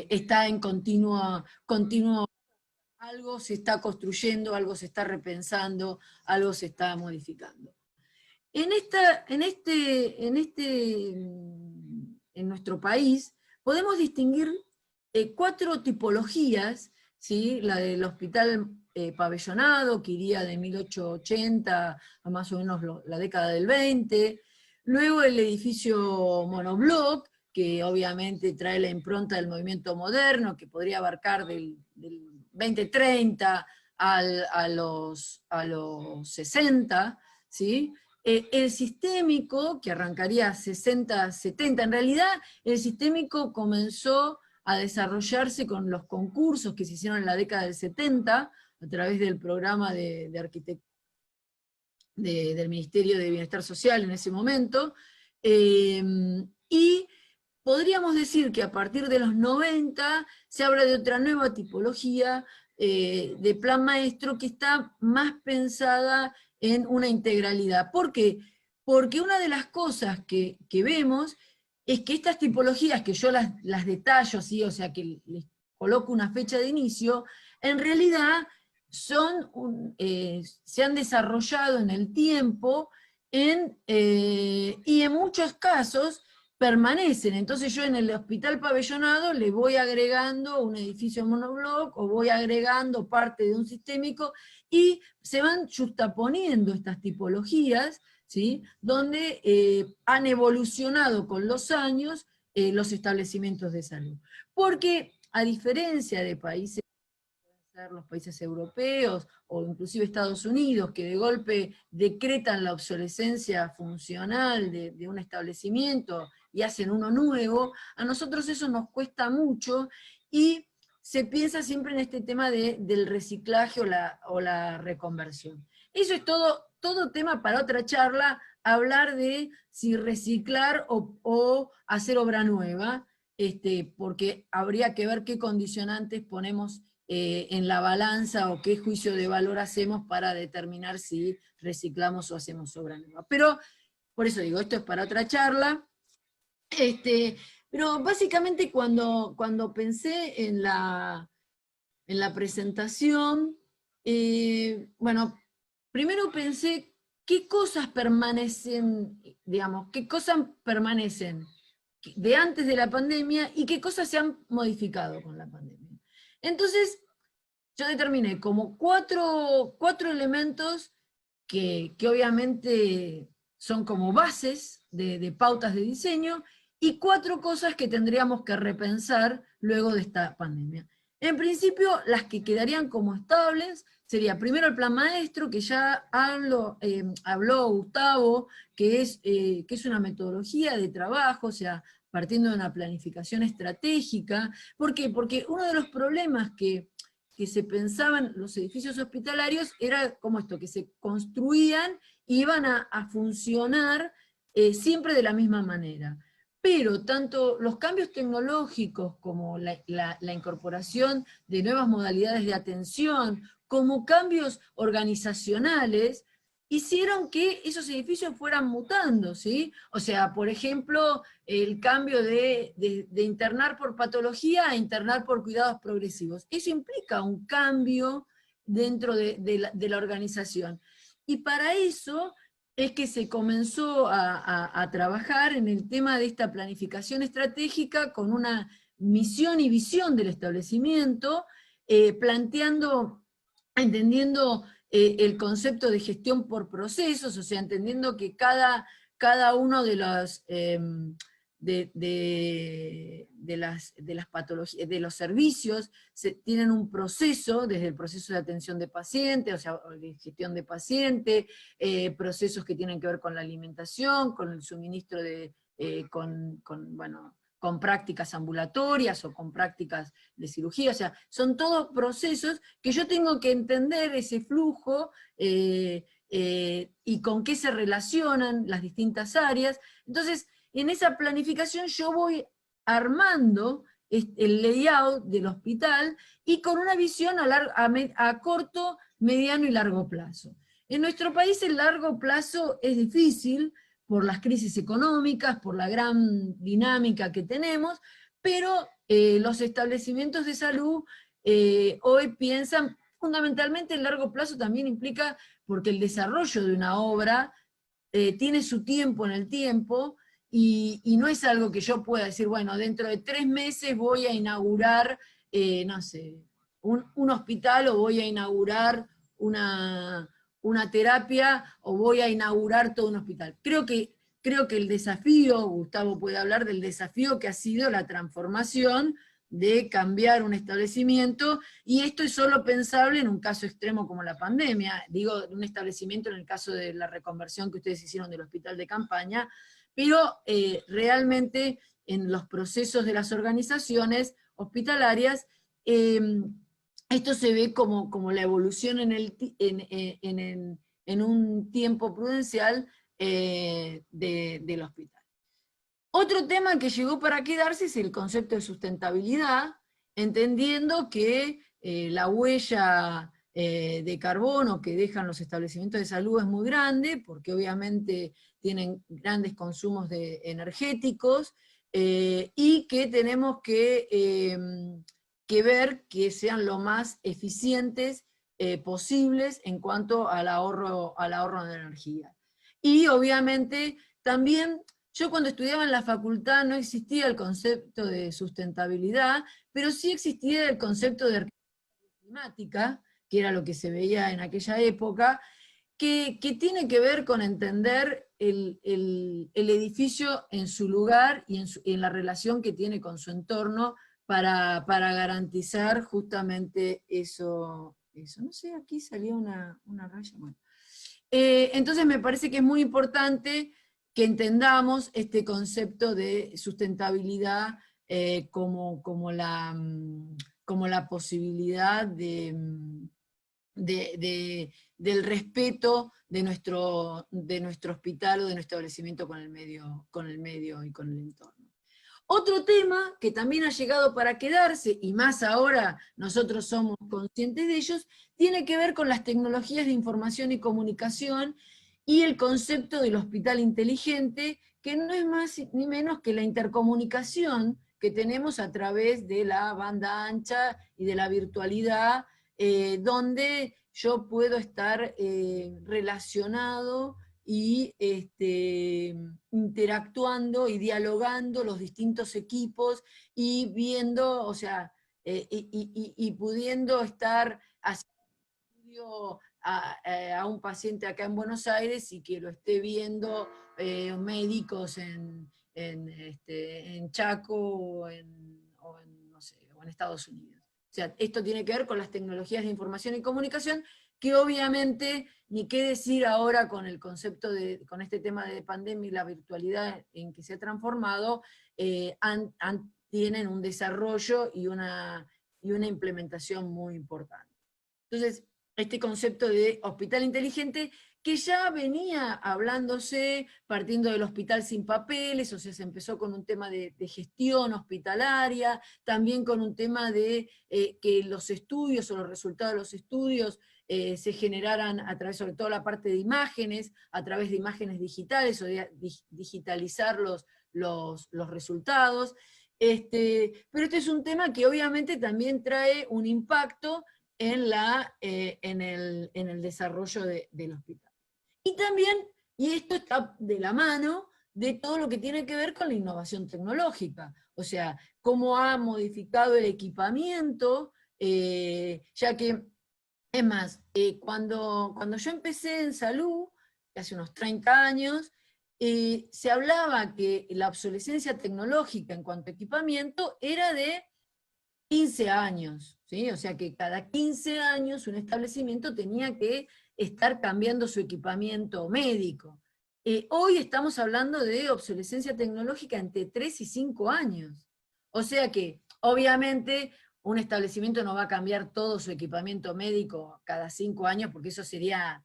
está en continuo, algo se está construyendo, algo se está repensando, algo se está modificando. En nuestro país podemos distinguir 4 tipologías, ¿sí? La del hospital pabellonado, que iría de 1880 a más o menos la década del 20, luego el edificio monobloc, que obviamente trae la impronta del movimiento moderno, que podría abarcar del 2030 a los 60, ¿sí? El sistémico, que arrancaría 60, 70, en realidad el sistémico comenzó a desarrollarse con los concursos que se hicieron en la década del 70, a través del programa de arquitectura del Ministerio de Bienestar Social en ese momento, y podríamos decir que a partir de los 90 se habla de otra nueva tipología de plan maestro que está más pensada en una integralidad. ¿Por qué? Porque una de las cosas que vemos es que estas tipologías, que yo las detallo, ¿sí? O sea, que les coloco una fecha de inicio, en realidad se han desarrollado en el tiempo y en muchos casos permanecen. Entonces yo en el hospital pabellonado le voy agregando un edificio monobloc o voy agregando parte de un sistémico y se van justaponiendo estas tipologías, ¿sí? Donde han evolucionado con los años los establecimientos de salud. Porque a diferencia de países, los países europeos o inclusive Estados Unidos, que de golpe decretan la obsolescencia funcional de un establecimiento y hacen uno nuevo, a nosotros eso nos cuesta mucho y se piensa siempre en este tema del reciclaje o la reconversión. Eso es todo tema para otra charla, hablar de si reciclar o hacer obra nueva, porque habría que ver qué condicionantes ponemos en la balanza o qué juicio de valor hacemos para determinar si reciclamos o hacemos obra nueva. Pero, por eso digo, esto es para otra charla. Pero básicamente cuando pensé en la presentación, bueno, primero pensé qué cosas permanecen, digamos, qué cosas permanecen de antes de la pandemia y qué cosas se han modificado con la pandemia. Entonces, yo determiné como cuatro elementos que obviamente son como bases de pautas de diseño, y 4 cosas que tendríamos que repensar luego de esta pandemia. En principio, las que quedarían como estables sería primero el plan maestro, que ya habló Gustavo, que es una metodología de trabajo, o sea, partiendo de una planificación estratégica. ¿Por qué? Porque uno de los problemas que se pensaban los edificios hospitalarios era como esto, que se construían y iban a funcionar siempre de la misma manera. Pero tanto los cambios tecnológicos como la incorporación de nuevas modalidades de atención, como cambios organizacionales, hicieron que esos edificios fueran mutando, ¿sí? O sea, por ejemplo, el cambio de internar por patología a internar por cuidados progresivos. Eso implica un cambio dentro de la organización. Y para eso es que se comenzó a trabajar en el tema de esta planificación estratégica con una misión y visión del establecimiento, entendiendo el concepto de gestión por procesos, o sea, entendiendo que cada uno de los las patologías, de los servicios, tienen un proceso, desde el proceso de atención de paciente, o sea, de gestión de paciente, procesos que tienen que ver con la alimentación, con el suministro con prácticas ambulatorias o con prácticas de cirugía, o sea, son todos procesos que yo tengo que entender ese flujo y con qué se relacionan las distintas áreas. Entonces, en esa planificación yo voy armando el layout del hospital y con una visión a corto, mediano y largo plazo. En nuestro país el largo plazo es difícil por las crisis económicas, por la gran dinámica que tenemos, pero los establecimientos de salud hoy piensan fundamentalmente el largo plazo también implica porque el desarrollo de una obra tiene su tiempo en el tiempo y no es algo que yo pueda decir, bueno, dentro de 3 meses voy a inaugurar, no sé, un hospital o voy a inaugurar una terapia o voy a inaugurar todo un hospital. Creo que el desafío, Gustavo puede hablar del desafío que ha sido la transformación de cambiar un establecimiento, y esto es solo pensable en un caso extremo como la pandemia, digo, un establecimiento en el caso de la reconversión que ustedes hicieron del hospital de campaña, pero realmente en los procesos de las organizaciones hospitalarias, esto se ve como la evolución en un tiempo prudencial del hospital. Otro tema que llegó para quedarse es el concepto de sustentabilidad, entendiendo que la huella de carbono que dejan los establecimientos de salud es muy grande, porque obviamente tienen grandes consumos energéticos, y que tenemos que ver que sean lo más eficientes posibles en cuanto al ahorro de energía. Y obviamente también, yo cuando estudiaba en la facultad no existía el concepto de sustentabilidad, pero sí existía el concepto de arquitectura climática, que era lo que se veía en aquella época, que tiene que ver con entender el edificio en su lugar y en la relación que tiene con su entorno para garantizar justamente eso. No sé, aquí salió una raya. Bueno. Entonces me parece que es muy importante que entendamos este concepto de sustentabilidad como la posibilidad del respeto de nuestro hospital o de nuestro establecimiento con el medio y con el entorno. Otro tema que también ha llegado para quedarse, y más ahora nosotros somos conscientes de ellos, tiene que ver con las tecnologías de información y comunicación y el concepto del hospital inteligente, que no es más ni menos que la intercomunicación que tenemos a través de la banda ancha y de la virtualidad, donde yo puedo estar relacionado y interactuando y dialogando los distintos equipos y viendo, o sea, y pudiendo estar haciendo a un paciente acá en Buenos Aires y que lo esté viendo médicos en Chaco no sé, o en Estados Unidos. O sea, esto tiene que ver con las tecnologías de información y comunicación, que obviamente, ni qué decir ahora con el concepto con este tema de pandemia y la virtualidad en que se ha transformado, tienen un desarrollo y una implementación muy importante. Entonces, este concepto de hospital inteligente, que ya venía hablándose partiendo del hospital sin papeles, o sea, se empezó con un tema de gestión hospitalaria, también con un tema de que los estudios o los resultados de los estudios se generaran a través, sobre todo la parte de imágenes, a través de imágenes digitales, o de digitalizar los resultados. Pero este es un tema que obviamente también trae un impacto en el desarrollo del hospital. Y también, y esto está de la mano de todo lo que tiene que ver con la innovación tecnológica, o sea, cómo ha modificado el equipamiento, ya que, es más, cuando yo empecé en salud, hace unos 30 años, se hablaba que la obsolescencia tecnológica en cuanto a equipamiento era de 15 años, ¿sí? O sea que cada 15 años un establecimiento tenía que estar cambiando su equipamiento médico. Hoy estamos hablando de obsolescencia tecnológica entre 3 y 5 años. O sea que, obviamente, un establecimiento no va a cambiar todo su equipamiento médico cada 5 años, porque eso sería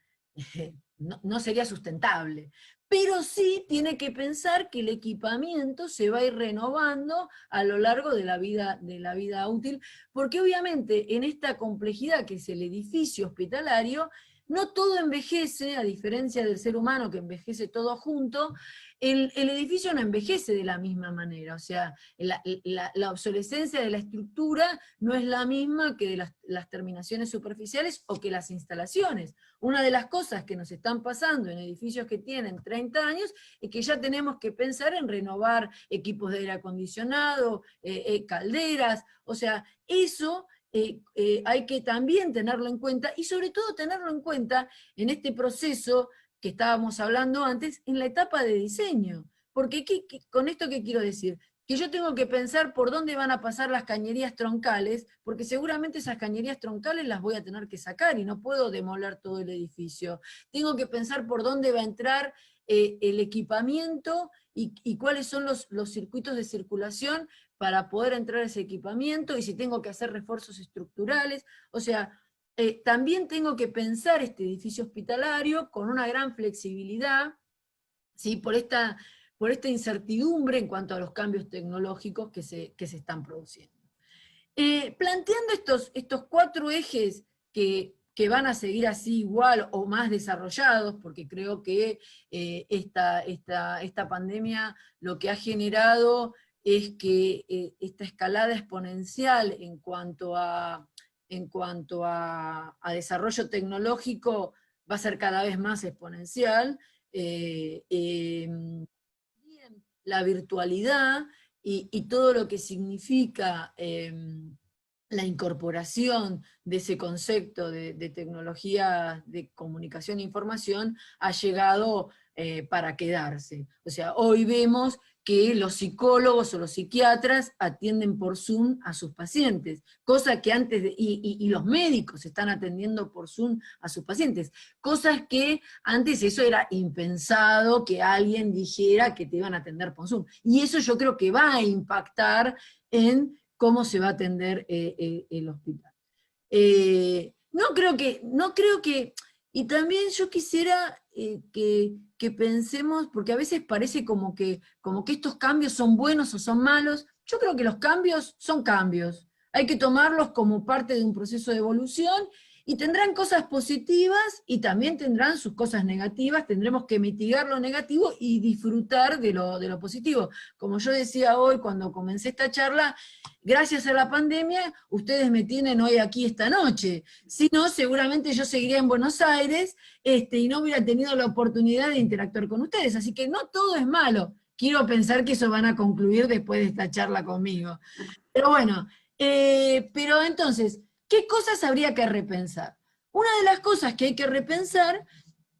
no sería sustentable. Pero sí tiene que pensar que el equipamiento se va a ir renovando a lo largo de la vida útil, porque obviamente en esta complejidad que es el edificio hospitalario, no todo envejece, a diferencia del ser humano que envejece todo junto, el edificio no envejece de la misma manera, o sea, la obsolescencia de la estructura no es la misma que de las terminaciones superficiales o que las instalaciones. Una de las cosas que nos están pasando en edificios que tienen 30 años es que ya tenemos que pensar en renovar equipos de aire acondicionado, calderas, o sea, eso hay que también tenerlo en cuenta, y sobre todo tenerlo en cuenta en este proceso que estábamos hablando antes, en la etapa de diseño. Porque con esto, ¿qué quiero decir? Que yo tengo que pensar por dónde van a pasar las cañerías troncales, porque seguramente esas cañerías troncales las voy a tener que sacar y no puedo demoler todo el edificio. Tengo que pensar por dónde va a entrar el equipamiento y cuáles son los circuitos de circulación para poder entrar a ese equipamiento, y si tengo que hacer refuerzos estructurales. O sea, también tengo que pensar este edificio hospitalario con una gran flexibilidad, ¿sí? Por esta incertidumbre en cuanto a los cambios tecnológicos que se están produciendo. Planteando estos 4 ejes que van a seguir así igual o más desarrollados, porque creo que esta pandemia lo que ha generado es que esta escalada exponencial en cuanto a desarrollo tecnológico va a ser cada vez más exponencial. La virtualidad y todo lo que significa la incorporación de ese concepto de tecnología de comunicación e información ha llegado para quedarse. O sea, hoy vemos que los psicólogos o los psiquiatras atienden por Zoom a sus pacientes, cosa que antes, y los médicos están atendiendo por Zoom a sus pacientes, cosas que antes eso era impensado que alguien dijera que te iban a atender por Zoom. Y eso yo creo que va a impactar en cómo se va a atender el hospital. No creo que, y también yo quisiera que pensemos, porque a veces parece como que estos cambios son buenos o son malos. Yo creo que los cambios son cambios, hay que tomarlos como parte de un proceso de evolución, y tendrán cosas positivas y también tendrán sus cosas negativas. Tendremos que mitigar lo negativo y disfrutar de lo positivo. Como yo decía hoy cuando comencé esta charla, gracias a la pandemia, ustedes me tienen hoy aquí esta noche. Si no, seguramente yo seguiría en Buenos Aires y no hubiera tenido la oportunidad de interactuar con ustedes. Así que no todo es malo. Quiero pensar que eso van a concluir después de esta charla conmigo. Pero bueno, pero entonces, ¿qué cosas habría que repensar? Una de las cosas que hay que repensar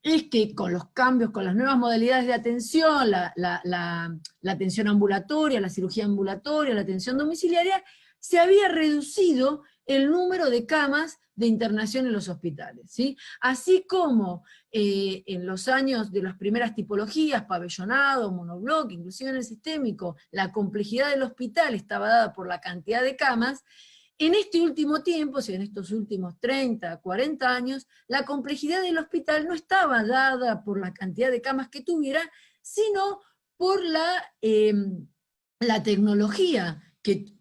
es que con los cambios, con las nuevas modalidades de atención, la atención ambulatoria, la cirugía ambulatoria, la atención domiciliaria, se había reducido el número de camas de internación en los hospitales, ¿sí? Así como en los años de las primeras tipologías, pabellonado, monobloc, inclusive en el sistémico, la complejidad del hospital estaba dada por la cantidad de camas. En este último tiempo, o sea, en estos últimos 30, 40 años, la complejidad del hospital no estaba dada por la cantidad de camas que tuviera, sino por la tecnología que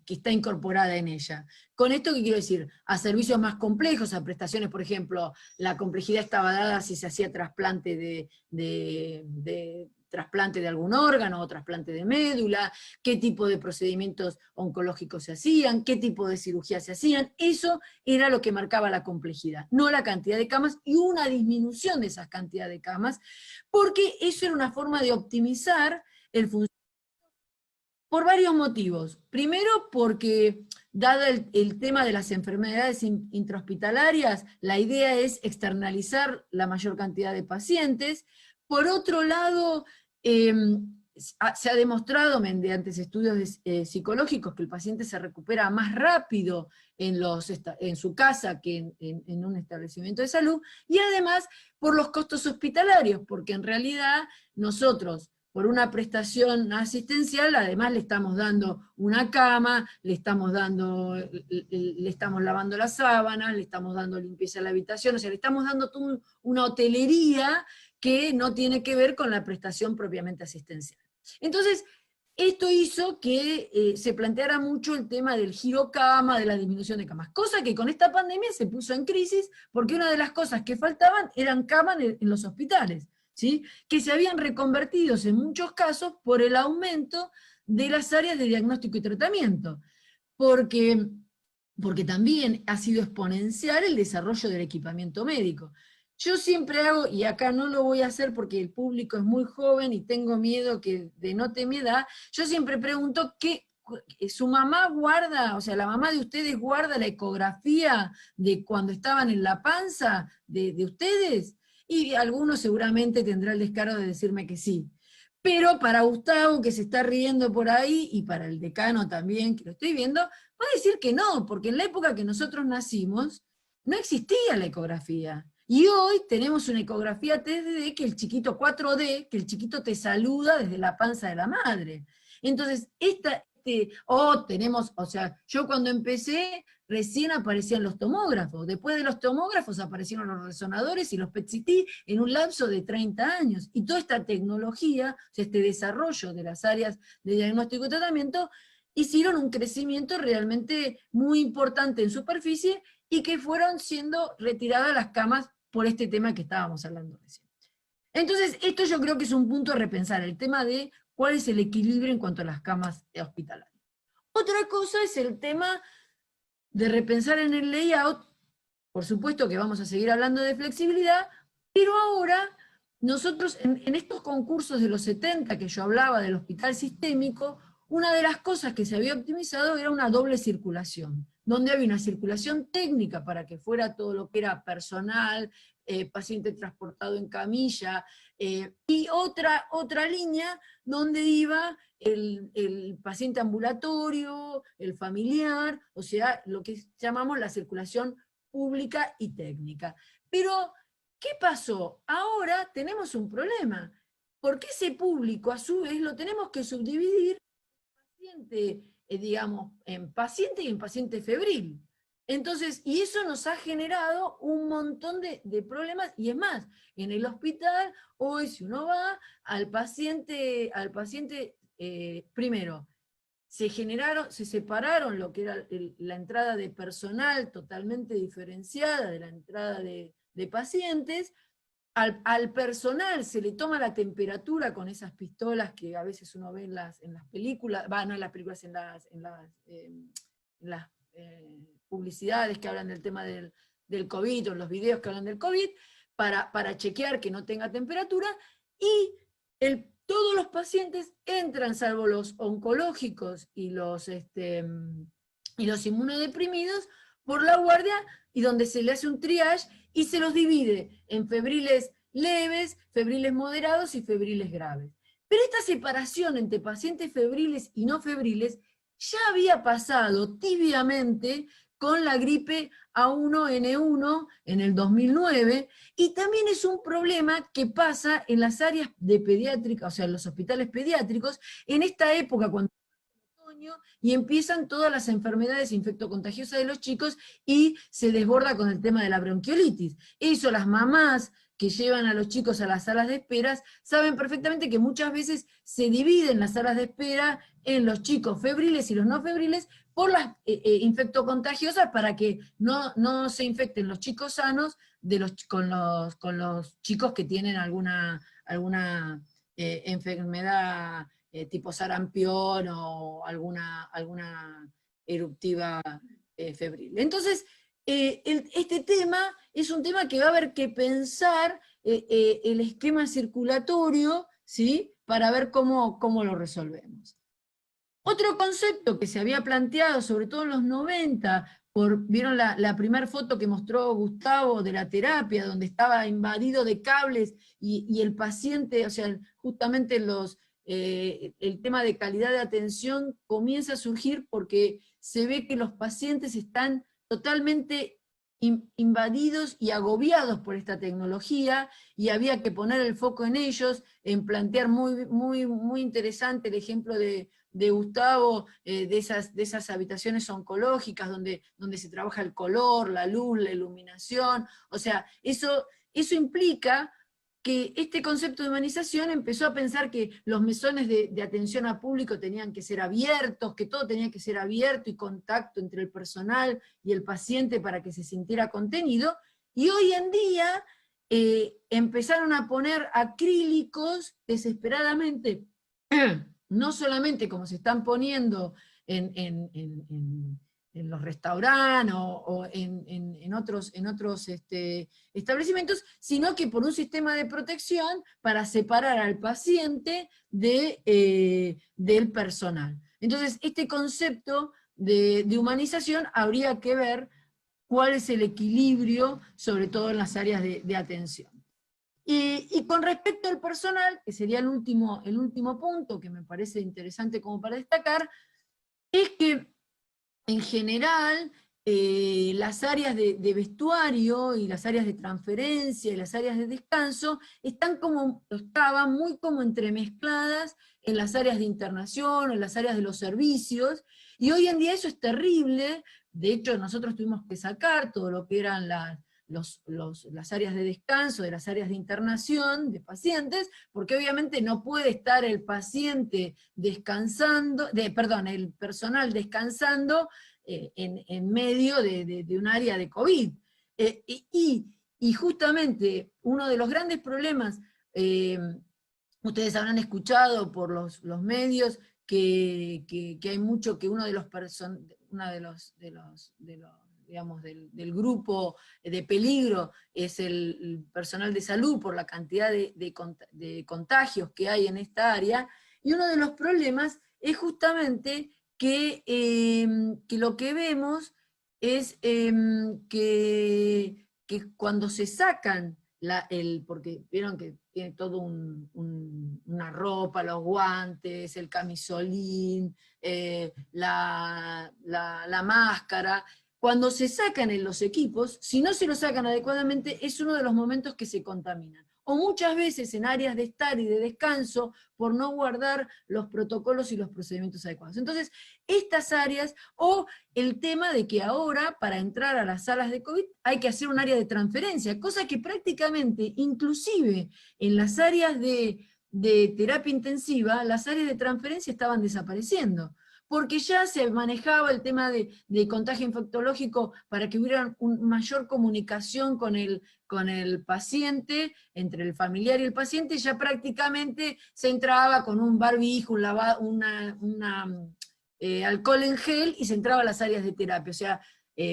está incorporada en ella. Con esto, ¿qué quiero decir? A servicios más complejos, a prestaciones, por ejemplo, la complejidad estaba dada si se hacía trasplante de algún órgano o trasplante de médula, qué tipo de procedimientos oncológicos se hacían, qué tipo de cirugía se hacían. Eso era lo que marcaba la complejidad, no la cantidad de camas y una disminución de esas cantidades de camas, porque eso era una forma de optimizar el funcionamiento por varios motivos. Primero, porque dado el tema de las enfermedades intrahospitalarias, la idea es externalizar la mayor cantidad de pacientes. Por otro lado, se ha demostrado mediante estudios psicológicos que el paciente se recupera más rápido en su casa que en un establecimiento de salud, y además por los costos hospitalarios, porque en realidad nosotros por una prestación asistencial, además le estamos dando una cama, le estamos lavando las sábanas, le estamos dando limpieza de la habitación, o sea, le estamos dando una hotelería que no tiene que ver con la prestación propiamente asistencial. Entonces, esto hizo que se planteara mucho el tema del giro cama, de la disminución de camas, cosa que con esta pandemia se puso en crisis, porque una de las cosas que faltaban eran camas en los hospitales, ¿sí? Que se habían reconvertido en muchos casos por el aumento de las áreas de diagnóstico y tratamiento, porque también ha sido exponencial el desarrollo del equipamiento médico. Yo siempre hago, y acá no lo voy a hacer porque el público es muy joven y tengo miedo que denote mi edad, yo siempre pregunto ¿su mamá guarda, o sea, la mamá de ustedes guarda la ecografía de cuando estaban en la panza de ustedes? Y algunos seguramente tendrá el descaro de decirme que sí. Pero para Gustavo, que se está riendo por ahí, y para el decano también, que lo estoy viendo, va a decir que no, porque en la época que nosotros nacimos, no existía la ecografía. Y hoy tenemos una ecografía 3D, que el chiquito 4D, que el chiquito te saluda desde la panza de la madre. Entonces, o sea, yo cuando empecé, recién aparecían los tomógrafos, después de los tomógrafos aparecieron los resonadores y los PET-CT en un lapso de 30 años. Y toda esta tecnología, o sea, este desarrollo de las áreas de diagnóstico y tratamiento, hicieron un crecimiento realmente muy importante en superficie y que fueron siendo retiradas las camas por este tema que estábamos hablando recién. Entonces, esto yo creo que es un punto a repensar, el tema de cuál es el equilibrio en cuanto a las camas hospitalarias. Otra cosa es el tema de repensar en el layout. Por supuesto que vamos a seguir hablando de flexibilidad, pero ahora nosotros en estos concursos de los 70 que yo hablaba del hospital sistémico, una de las cosas que se había optimizado era una doble circulación, donde había una circulación técnica para que fuera todo lo que era personal, paciente transportado en camilla, y otra línea donde iba el paciente ambulatorio, el familiar, o sea, lo que llamamos la circulación pública y técnica. Pero, ¿qué pasó? Ahora tenemos un problema, porque ese público, a su vez, lo tenemos que subdividir digamos, en paciente y en paciente febril. Entonces, y eso nos ha generado un montón de problemas, y es más, en el hospital, hoy si uno va al paciente primero, se separaron lo que era la entrada de personal totalmente diferenciada de la entrada de pacientes. Al personal se le toma la temperatura con esas pistolas que a veces uno ve en las películas, no en las películas, en las publicidades que hablan del tema del COVID, o en los videos que hablan del COVID, para chequear que no tenga temperatura, y todos los pacientes entran, salvo los oncológicos y los inmunodeprimidos, por la guardia, y donde se le hace un triage y se los divide en febriles leves, febriles moderados y febriles graves. Pero esta separación entre pacientes febriles y no febriles ya había pasado tibiamente con la gripe A1N1 en el 2009, y también es un problema que pasa en las áreas de pediátrica, o sea, en los hospitales pediátricos, en esta época cuando y empiezan todas las enfermedades infectocontagiosas de los chicos y se desborda con el tema de la bronquiolitis. Eso las mamás que llevan a los chicos a las salas de esperas saben perfectamente que muchas veces se dividen las salas de espera en los chicos febriles y los no febriles por las infectocontagiosas, para que no se infecten los chicos sanos con los chicos que tienen alguna enfermedad tipo sarampión o alguna eruptiva febril. Entonces, este tema es un tema que va a haber que pensar el esquema circulatorio, ¿sí? Para ver cómo lo resolvemos. Otro concepto que se había planteado, sobre todo en los 90, ¿vieron la primera foto que mostró Gustavo de la terapia, donde estaba invadido de cables y el paciente, o sea, justamente el tema de calidad de atención comienza a surgir porque se ve que los pacientes están totalmente invadidos y agobiados por esta tecnología, y había que poner el foco en ellos, en plantear muy interesante el ejemplo de Gustavo, de esas habitaciones oncológicas donde se trabaja el color, la luz, la iluminación. O sea, eso implica que este concepto de humanización empezó a pensar que los mesones de atención a público tenían que ser abiertos, que todo tenía que ser abierto y contacto entre el personal y el paciente para que se sintiera contenido, y hoy en día empezaron a poner acrílicos desesperadamente, no solamente como se están poniendo en los restaurantes o en otros establecimientos, sino que por un sistema de protección para separar al paciente del personal. Entonces, este concepto de humanización habría que ver cuál es el equilibrio, sobre todo en las áreas de atención. Y con respecto al personal, que sería el último punto que me parece interesante como para destacar, es que en general las áreas de vestuario y las áreas de transferencia y las áreas de descanso estaban muy como entremezcladas en las áreas de internación, en las áreas de los servicios, y hoy en día eso es terrible. De hecho, nosotros tuvimos que sacar todo lo que eran las áreas de descanso de las áreas de internación de pacientes, porque obviamente no puede estar el paciente descansando, el personal descansando en medio de un área de COVID. Y justamente uno de los grandes problemas, ustedes habrán escuchado por los medios que hay mucho, que uno de los digamos, del grupo de peligro es el personal de salud por la cantidad de contagios que hay en esta área, y uno de los problemas es justamente que lo que vemos es que cuando se sacan porque vieron que tiene todo una ropa, los guantes, el camisolín, la máscara. Cuando se sacan en los equipos, si no se lo sacan adecuadamente, es uno de los momentos que se contaminan. O muchas veces en áreas de estar y de descanso, por no guardar los protocolos y los procedimientos adecuados. Entonces, estas áreas, o el tema de que ahora, para entrar a las salas de COVID, hay que hacer un área de transferencia, cosa que prácticamente, inclusive en las áreas de terapia intensiva, las áreas de transferencia estaban desapareciendo, porque ya se manejaba el tema de contagio infectológico para que hubiera una mayor comunicación con el paciente, entre el familiar y el paciente. Ya prácticamente se entraba con un barbijo, alcohol en gel, y se entraba a las áreas de terapia. O sea,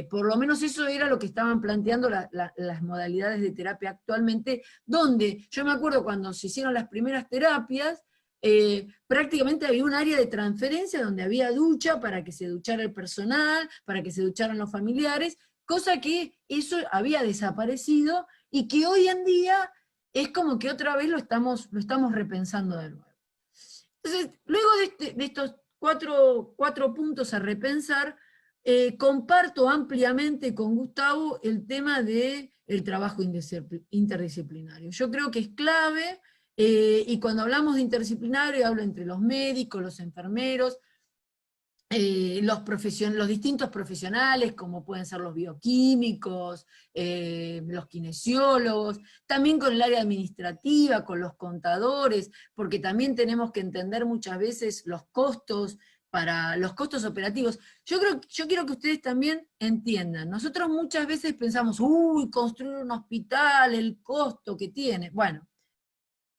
por lo menos eso era lo que estaban planteando las modalidades de terapia actualmente, donde yo me acuerdo cuando se hicieron las primeras terapias, prácticamente había un área de transferencia donde había ducha para que se duchara el personal, para que se ducharan los familiares, cosa que eso había desaparecido y que hoy en día es como que otra vez lo estamos repensando de nuevo. Entonces, luego de estos cuatro puntos a repensar, comparto ampliamente con Gustavo el tema del trabajo interdisciplinario. Yo creo que es clave. Y cuando hablamos de interdisciplinario, hablo entre los médicos, los enfermeros, los distintos profesionales, como pueden ser los bioquímicos, los kinesiólogos, también con el área administrativa, con los contadores, porque también tenemos que entender muchas veces los costos operativos. Yo quiero que ustedes también entiendan, nosotros muchas veces pensamos, construir un hospital, el costo que tiene. Bueno,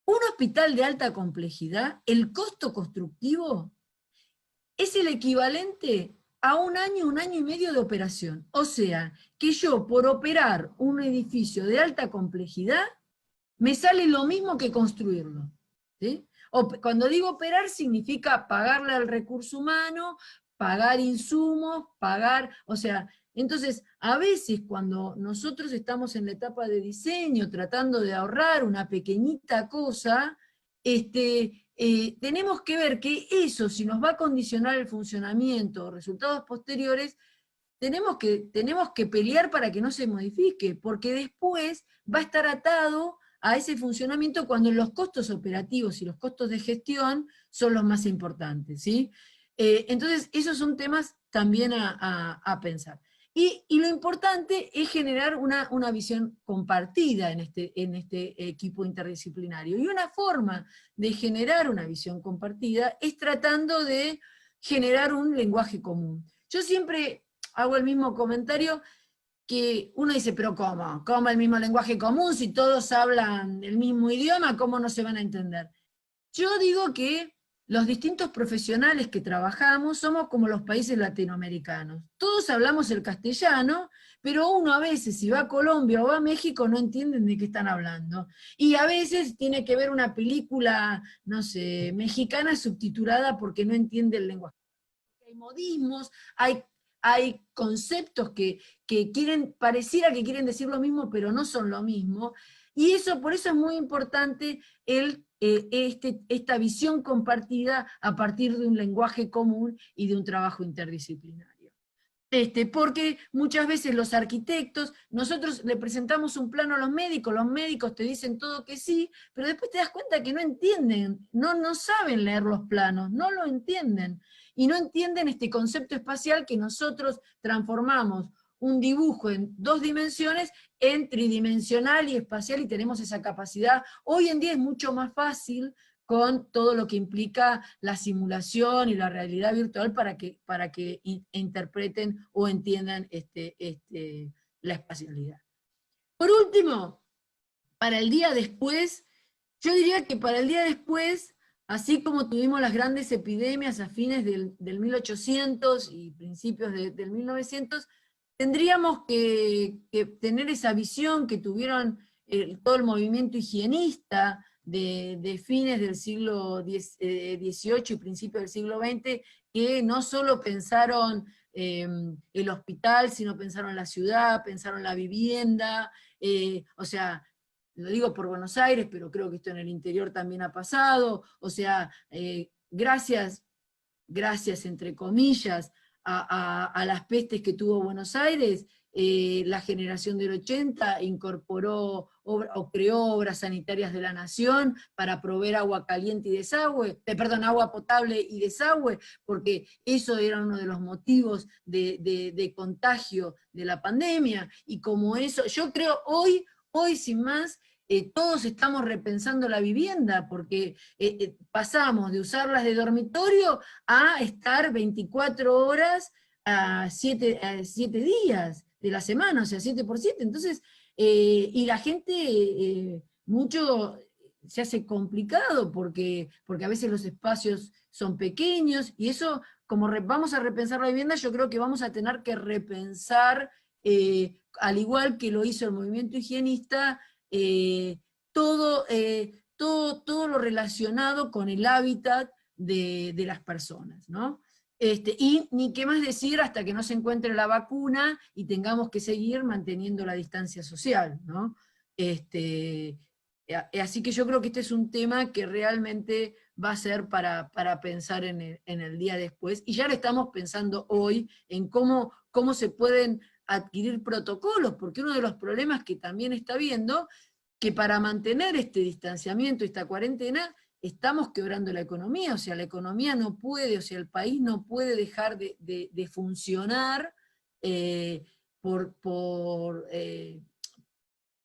un hospital de alta complejidad, el costo constructivo es el equivalente a un año y medio de operación. O sea, que yo por operar un edificio de alta complejidad, me sale lo mismo que construirlo. ¿Sí? Cuando digo operar, significa pagarle al recurso humano, pagar insumos, o sea, entonces, a veces cuando nosotros estamos en la etapa de diseño, tratando de ahorrar una pequeñita cosa, tenemos que ver que eso, si nos va a condicionar el funcionamiento o resultados posteriores, tenemos que pelear para que no se modifique, porque después va a estar atado a ese funcionamiento cuando los costos operativos y los costos de gestión son los más importantes, ¿sí? Entonces, esos son temas también a pensar. Y lo importante es generar una visión compartida en este equipo interdisciplinario. Y una forma de generar una visión compartida es tratando de generar un lenguaje común. Yo siempre hago el mismo comentario, que uno dice, pero ¿cómo? ¿Cómo el mismo lenguaje común? Si todos hablan el mismo idioma, ¿cómo no se van a entender? Yo digo que los distintos profesionales que trabajamos somos como los países latinoamericanos. Todos hablamos el castellano, pero uno a veces, si va a Colombia o va a México, no entienden de qué están hablando. Y a veces tiene que ver una película, no sé, mexicana subtitulada porque no entiende el lenguaje. Hay modismos, hay conceptos que pareciera que quieren decir lo mismo, pero no son lo mismo. Y por eso es muy importante esta visión compartida a partir de un lenguaje común y de un trabajo interdisciplinario. Porque muchas veces los arquitectos, nosotros le presentamos un plano a los médicos te dicen todo que sí, pero después te das cuenta que no entienden, no saben leer los planos, no lo entienden, y no entienden este concepto espacial que nosotros transformamos un dibujo en 2 dimensiones en tridimensional y espacial, y tenemos esa capacidad. Hoy en día es mucho más fácil con todo lo que implica la simulación y la realidad virtual para que interpreten o entiendan la espacialidad. Por último, para el día después, yo diría que para el día después, así como tuvimos las grandes epidemias a fines del 1800 y principios del 1900, tendríamos que tener esa visión que tuvieron todo el movimiento higienista de fines del siglo XVIII y principios del siglo XX, que no solo pensaron el hospital, sino pensaron la ciudad, pensaron la vivienda, o sea, lo digo por Buenos Aires, pero creo que esto en el interior también ha pasado, o sea, gracias entre comillas, a las pestes que tuvo Buenos Aires, la generación del 80 incorporó o creó obras sanitarias de la nación para proveer agua caliente y desagüe, agua potable y desagüe, porque eso era uno de los motivos de contagio de la pandemia, y como eso, yo creo hoy sin más, todos estamos repensando la vivienda, porque pasamos de usarlas de dormitorio a estar 24 horas a 7 días de la semana, o sea, 7 por 7, entonces, y la gente mucho se hace complicado, porque a veces los espacios son pequeños, y eso, como vamos a repensar la vivienda, yo creo que vamos a tener que repensar, al igual que lo hizo el movimiento higienista, todo lo relacionado con el hábitat de las personas, ¿no? Y ni qué más decir hasta que no se encuentre la vacuna y tengamos que seguir manteniendo la distancia social, ¿no? Así que yo creo que este es un tema que realmente va a ser para pensar en el día después, y ya lo estamos pensando hoy en cómo se pueden adquirir protocolos, porque uno de los problemas que también está viendo, que para mantener este distanciamiento, esta cuarentena, estamos quebrando la economía, o sea, la economía no puede, o sea, el país no puede dejar de funcionar por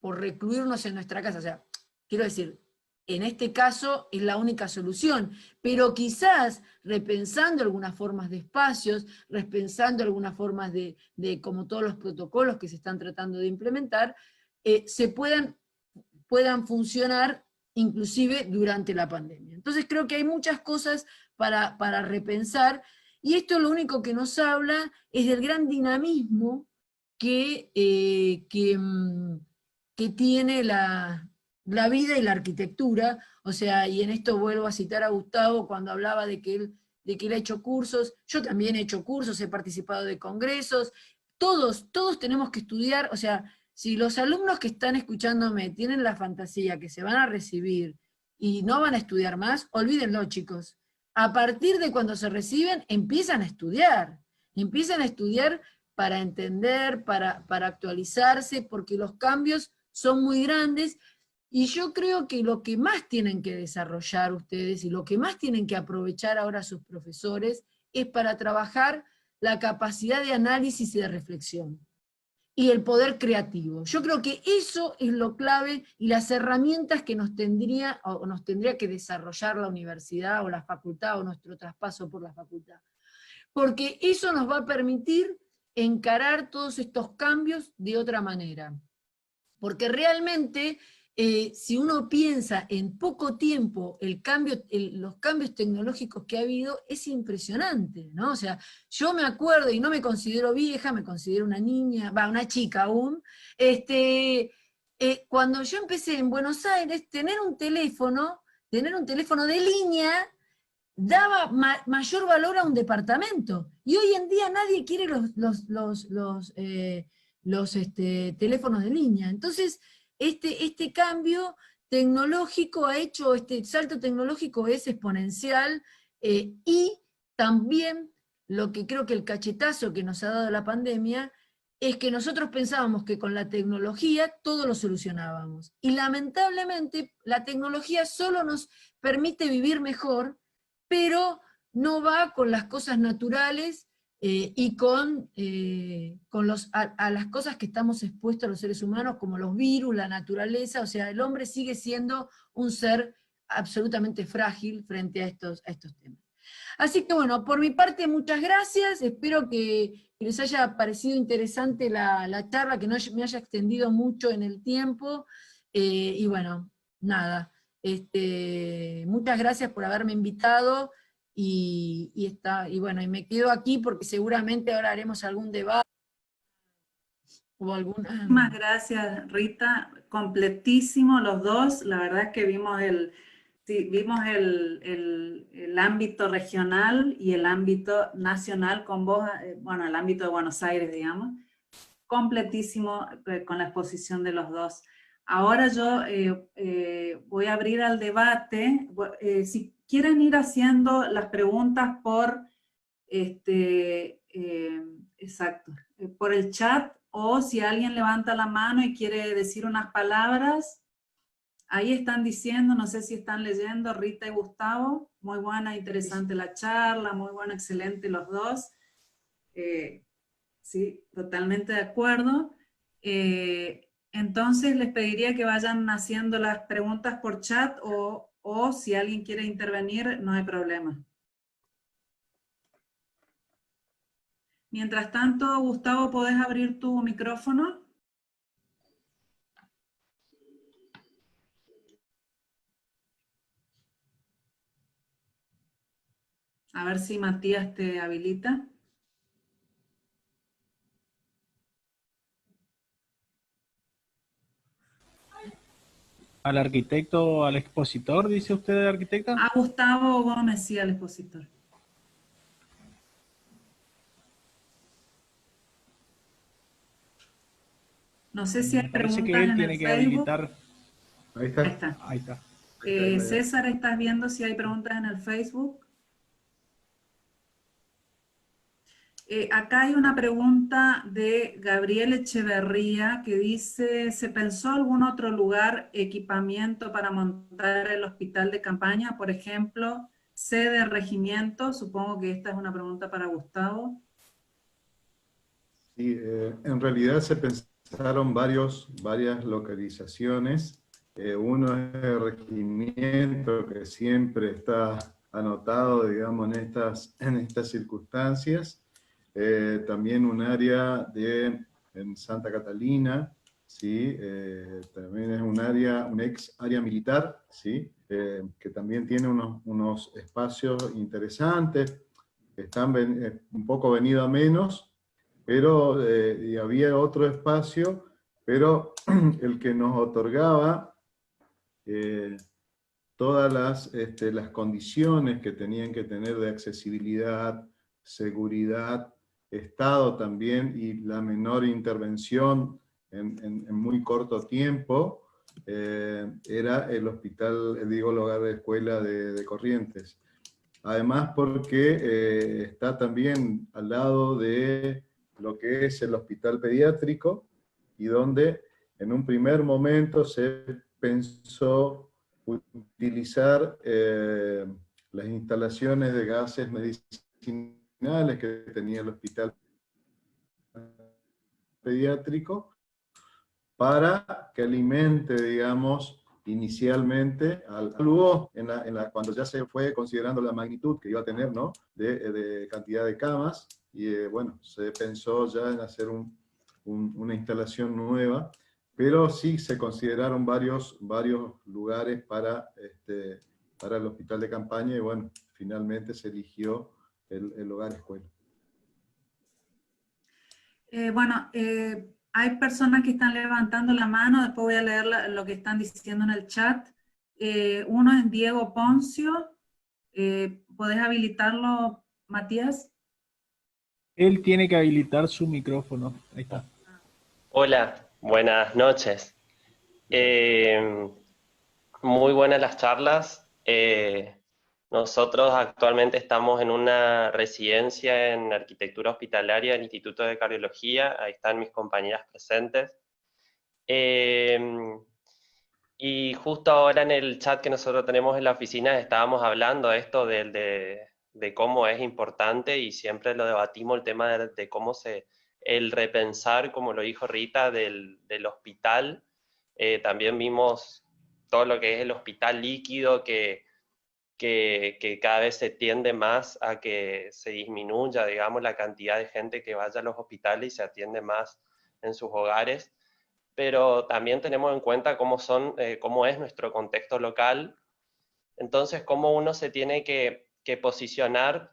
recluirnos en nuestra casa, o sea, quiero decir, en este caso es la única solución, pero quizás repensando algunas formas de espacios, repensando algunas formas de como todos los protocolos que se están tratando de implementar, puedan funcionar inclusive durante la pandemia. Entonces creo que hay muchas cosas para repensar, y esto lo único que nos habla es del gran dinamismo que tiene la vida y la arquitectura, o sea, y en esto vuelvo a citar a Gustavo cuando hablaba de que él ha hecho cursos, yo también he hecho cursos, he participado de congresos, todos tenemos que estudiar, o sea, si los alumnos que están escuchándome tienen la fantasía que se van a recibir y no van a estudiar más, olvídenlo, chicos. A partir de cuando se reciben, empiezan a estudiar para entender, para actualizarse, porque los cambios son muy grandes, y yo creo que lo que más tienen que desarrollar ustedes, y lo que más tienen que aprovechar ahora sus profesores, es para trabajar la capacidad de análisis y de reflexión, y el poder creativo. Yo creo que eso es lo clave, y las herramientas que nos tendría que desarrollar la universidad o la facultad, o nuestro traspaso por la facultad. Porque eso nos va a permitir encarar todos estos cambios de otra manera. Porque realmente, si uno piensa en poco tiempo los cambios tecnológicos que ha habido, es impresionante, ¿no? O sea, yo me acuerdo, y no me considero vieja, me considero una niña, una chica aún, cuando yo empecé en Buenos Aires, tener un teléfono de línea, daba mayor valor a un departamento. Y hoy en día nadie quiere los teléfonos de línea. Entonces, este cambio tecnológico ha hecho, este salto tecnológico es exponencial, y también lo que creo que el cachetazo que nos ha dado la pandemia es que nosotros pensábamos que con la tecnología todo lo solucionábamos. Y lamentablemente la tecnología solo nos permite vivir mejor, pero no va con las cosas naturales, y con a las cosas que estamos expuestos los seres humanos, como los virus, la naturaleza. O sea, el hombre sigue siendo un ser absolutamente frágil frente a estos temas. Así que bueno, por mi parte, muchas gracias, espero que les haya parecido interesante la charla, que no me haya extendido mucho en el tiempo, y bueno, nada, muchas gracias por haberme invitado, y bueno, y me quedo aquí porque seguramente ahora haremos algún debate o alguna... Muchísimas gracias, Rita, completísimo los dos. La verdad es que vimos el ámbito regional y el ámbito nacional con vos, bueno, el ámbito de Buenos Aires, digamos, completísimo con la exposición de los dos. Ahora yo voy a abrir al debate. Si quieren ir haciendo las preguntas por, por el chat, o si alguien levanta la mano y quiere decir unas palabras, ahí están diciendo, no sé si están leyendo, Rita y Gustavo, muy buena, interesante la charla, muy buena, excelente los dos. Sí, totalmente de acuerdo. Entonces les pediría que vayan haciendo las preguntas por chat, o si alguien quiere intervenir, no hay problema. Mientras tanto, Gustavo, ¿podés abrir tu micrófono? A ver si Matías te habilita. ¿Al arquitecto, al expositor, dice usted, arquitecta? A Gustavo Gómez, sí, al expositor. No sé si hay Parece preguntas que él en tiene el que Facebook. habilitar. Ahí está. Ahí está. Ahí está. César, ¿estás viendo si hay preguntas en el Facebook? Acá hay una pregunta de Gabriel Echeverría que dice, ¿se pensó algún otro lugar, equipamiento para montar el hospital de campaña? Por ejemplo, sede de regimiento. Supongo que esta es una pregunta para Gustavo. Sí, en realidad se pensaron varias localizaciones. Uno es el regimiento, que siempre está anotado, digamos, en estas circunstancias. También un área en Santa Catalina, ¿sí? También es un ex área militar, ¿sí? Que también tiene unos espacios interesantes, que están un poco venido a menos, pero y había otro espacio, pero el que nos otorgaba todas las condiciones que tenían que tener de accesibilidad, seguridad, Estado también, y la menor intervención en muy corto tiempo, era el hospital, el hogar de escuela de Corrientes. Además porque está también al lado de lo que es el hospital pediátrico, y donde en un primer momento se pensó utilizar las instalaciones de gases medicinales que tenía el hospital pediátrico para que alimente, digamos, inicialmente luego cuando ya se fue considerando la magnitud que iba a tener, ¿no?, de cantidad de camas, y bueno, se pensó ya en hacer una instalación nueva, pero sí se consideraron varios lugares para el hospital de campaña, y bueno, finalmente se eligió el hogar escuela. Hay personas que están levantando la mano, después voy a leer lo que están diciendo en el chat. Uno es Diego Poncio. ¿Podés habilitarlo, Matías? Él tiene que habilitar su micrófono. Ahí está. Hola, buenas noches. Muy buenas las charlas. Nosotros actualmente estamos en una residencia en arquitectura hospitalaria del Instituto de Cardiología. Ahí están mis compañeras presentes. Y justo ahora en el chat que nosotros tenemos en la oficina estábamos hablando de esto de cómo es importante, y siempre lo debatimos, el tema de cómo el repensar, como lo dijo Rita, del hospital. También vimos todo lo que es el hospital líquido, que cada vez se tiende más a que se disminuya, digamos, la cantidad de gente que vaya a los hospitales y se atiende más en sus hogares. Pero también tenemos en cuenta cómo es nuestro contexto local. Entonces, cómo uno se tiene que posicionar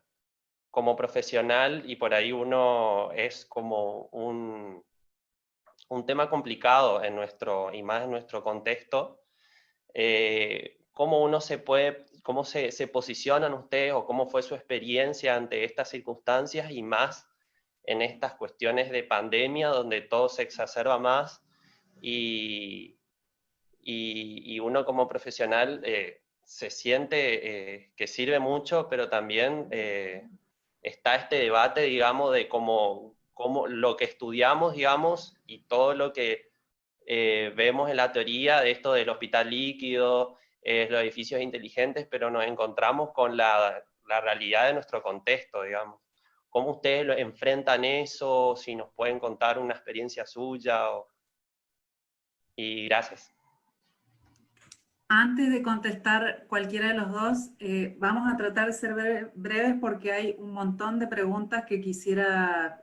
como profesional, y por ahí uno es como un tema complicado y más en nuestro contexto. ¿Cómo uno cómo se posicionan ustedes, o cómo fue su experiencia ante estas circunstancias, y más en estas cuestiones de pandemia, donde todo se exacerba más, y uno como profesional se siente que sirve mucho, pero también está este debate, digamos, de cómo lo que estudiamos, digamos, y todo lo que vemos en la teoría de esto del hospital líquido, los edificios inteligentes, pero nos encontramos con la realidad de nuestro contexto, digamos. ¿Cómo ustedes enfrentan eso? Si nos pueden contar una experiencia suya. Y gracias. Antes de contestar cualquiera de los dos, vamos a tratar de ser breves porque hay un montón de preguntas que quisiera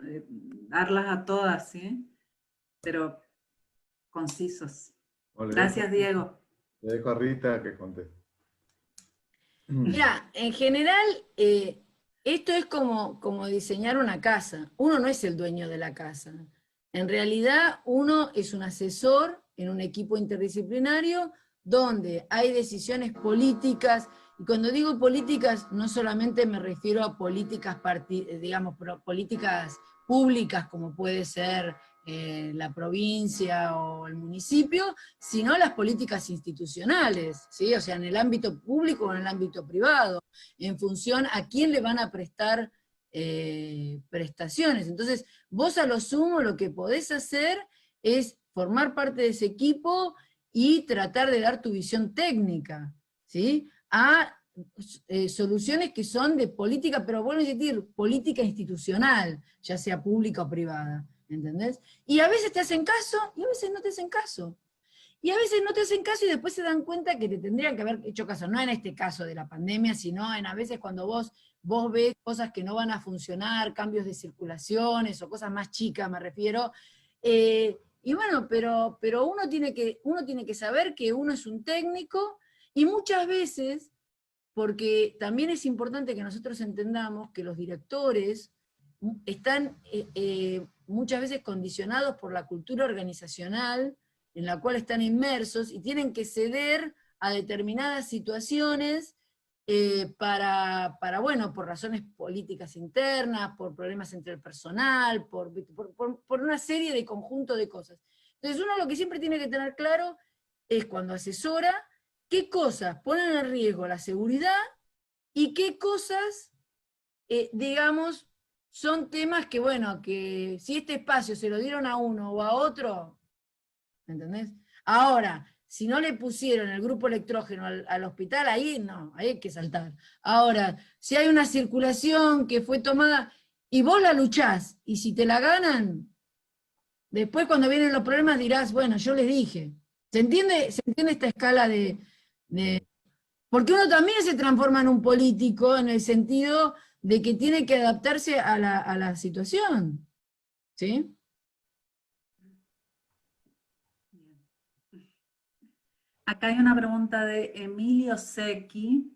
darlas a todas, ¿sí? Pero concisos. Gracias, Diego. Le dejo a Rita que conteste. Mira, en general, esto es como diseñar una casa. Uno no es el dueño de la casa. En realidad, uno es un asesor en un equipo interdisciplinario donde hay decisiones políticas, y cuando digo políticas, no solamente me refiero a políticas, digamos, políticas públicas, como puede ser la provincia o el municipio, sino las políticas institucionales, ¿sí? O sea, en el ámbito público o en el ámbito privado, en función a quién le van a prestar prestaciones. Entonces, vos a lo sumo lo que podés hacer es formar parte de ese equipo y tratar de dar tu visión técnica, ¿sí?, a soluciones que son de política, pero vuelvo a decir, política institucional, ya sea pública o privada, ¿entendés? Y a veces te hacen caso, y a veces no te hacen caso. Y a veces no te hacen caso y después se dan cuenta que te tendrían que haber hecho caso, no en este caso de la pandemia, sino en a veces cuando vos ves cosas que no van a funcionar, cambios de circulaciones o cosas más chicas, me refiero. Y bueno, pero uno tiene que saber que uno es un técnico, y muchas veces, porque también es importante que nosotros entendamos que los directores están muchas veces condicionados por la cultura organizacional en la cual están inmersos, y tienen que ceder a determinadas situaciones bueno, por razones políticas internas, por problemas entre el personal, por una serie de conjunto de cosas. Entonces uno lo que siempre tiene que tener claro es, cuando asesora, qué cosas ponen en riesgo la seguridad y qué cosas, digamos, son temas que, bueno, que si este espacio se lo dieron a uno o a otro, ¿me entendés? Ahora, si no le pusieron el grupo electrógeno al hospital, ahí no, ahí hay que saltar. Ahora, si hay una circulación que fue tomada y vos la luchás, y si te la ganan, después cuando vienen los problemas dirás, bueno, yo les dije. ¿Se entiende esta escala de... Porque uno también se transforma en un político en el sentido de que tiene que adaptarse a la situación. ¿Sí? Acá hay una pregunta de Emilio Secchi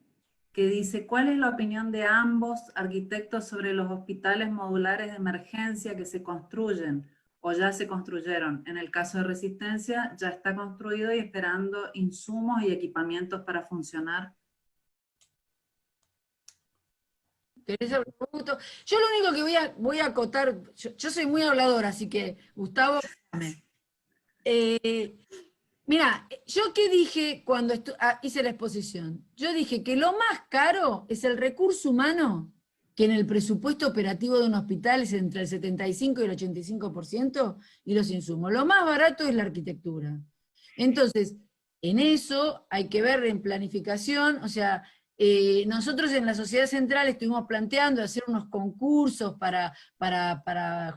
que dice, ¿cuál es la opinión de ambos arquitectos sobre los hospitales modulares de emergencia que se construyen o ya se construyeron? En el caso de Resistencia ya está construido y esperando insumos y equipamientos para funcionar. Yo lo único que voy a acotar, yo soy muy habladora, así que Gustavo, mira, yo qué dije cuando hice la exposición, yo dije que lo más caro es el recurso humano, que en el presupuesto operativo de un hospital es entre el 75 y el 85%, y los insumos. Lo más barato es la arquitectura. Entonces, en eso hay que ver en planificación, o sea, nosotros en la Sociedad Central estuvimos planteando hacer unos concursos para